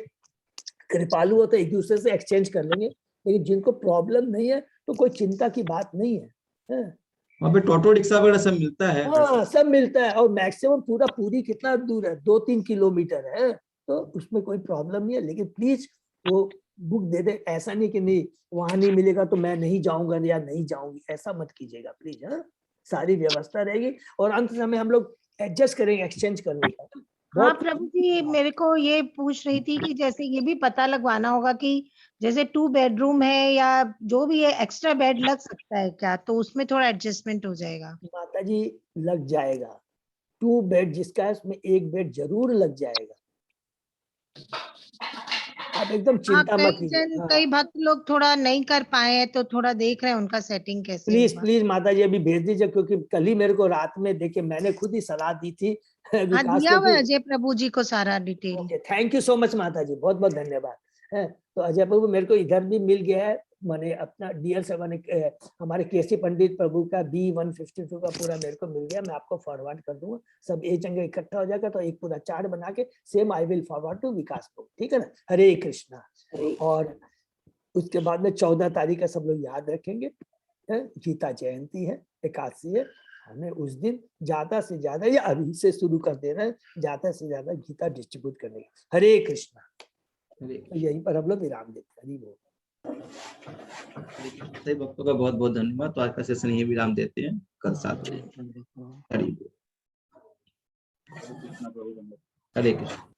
कृपालु होते एक दूसरे से एक्सचेंज कर लेंगे, लेकिन जिनको प्रॉब्लम नहीं है तो कोई चिंता की बात नहीं है। वहाँ पे टोटो रिक्शा वगैरह सब मिलता है। हाँ सब मिलता है, और मैक्सिमम पूरी कितना दूर है, 2-3 किलोमीटर है, तो उसमें कोई प्रॉब्लम नहीं है। लेकिन प्लीज वो बुक दे दे, ऐसा नहीं कि नहीं वहां नहीं मिलेगा तो मैं नहीं जाऊंगा या नहीं जाऊंगी, ऐसा मत कीजिएगा प्लीज। हाँ, सारी व्यवस्था रहेगी और अंत समय हम लोग एडजस्ट करेंगे एक्सचेंज करने का। हाँ प्रभु जी, मेरे को ये पूछ रही थी कि जैसे ये भी पता लगवाना होगा कि जैसे 2 बेडरूम है या जो भी है, एक्स्ट्रा बेड लग सकता है क्या, तो उसमें थोड़ा एडजस्टमेंट हो जाएगा? माता जी लग जाएगा, 2 बेड जिसका है उसमें 1 बेड जरूर लग जाएगा, आप एकदम चिंता मत कीजिए। कई भक्त लोग थोड़ा नहीं कर पाए हैं, तो थोड़ा देख रहे हैं उनका सेटिंग कैसे। प्लीज माता जी अभी भेज दीजिए, क्योंकि कल ही मेरे को रात में देखे, मैंने खुद ही सलाह दी थी विकास दिया हुआ को। अजय प्रभु जी को सारा detail. Thank you so much माता जी, बहुत बहुत धन्यवाद है। तो अजय प्रभु मेरे को इधर भी मिल गया है, मैंने अपना DL7 हमारे केसी पंडित प्रभु का B152 का पूरा मेरे को मिल गया, मैं आपको फॉरवर्ड कर दूंगा, सब एक जगह इकट्ठा हो जाएगा तो एक पूरा चार्ट बना के same I will forward to Vikas Prabhu, ठीक है ना। हरे कृष्णा। और उसके बाद में 14 तारीख का सब लोग याद रखेंगे, गीता जयंती है, एकादशी है, हमें उस दिन ज्यादा से ज्यादा, या अभी से शुरू कर देना है, ज्यादा से ज्यादा गीता डिस्ट्रीब्यूट करने का। हरे कृष्णा। तो यहीं पर हम लोग विराम देते हैं। हरि बोल। सही भक्तों का बहुत बहुत धन्यवाद। तो आज का सेशन यही विराम देते हैं, कल 7 बजे। हरि बोल। हरे कृष्ण।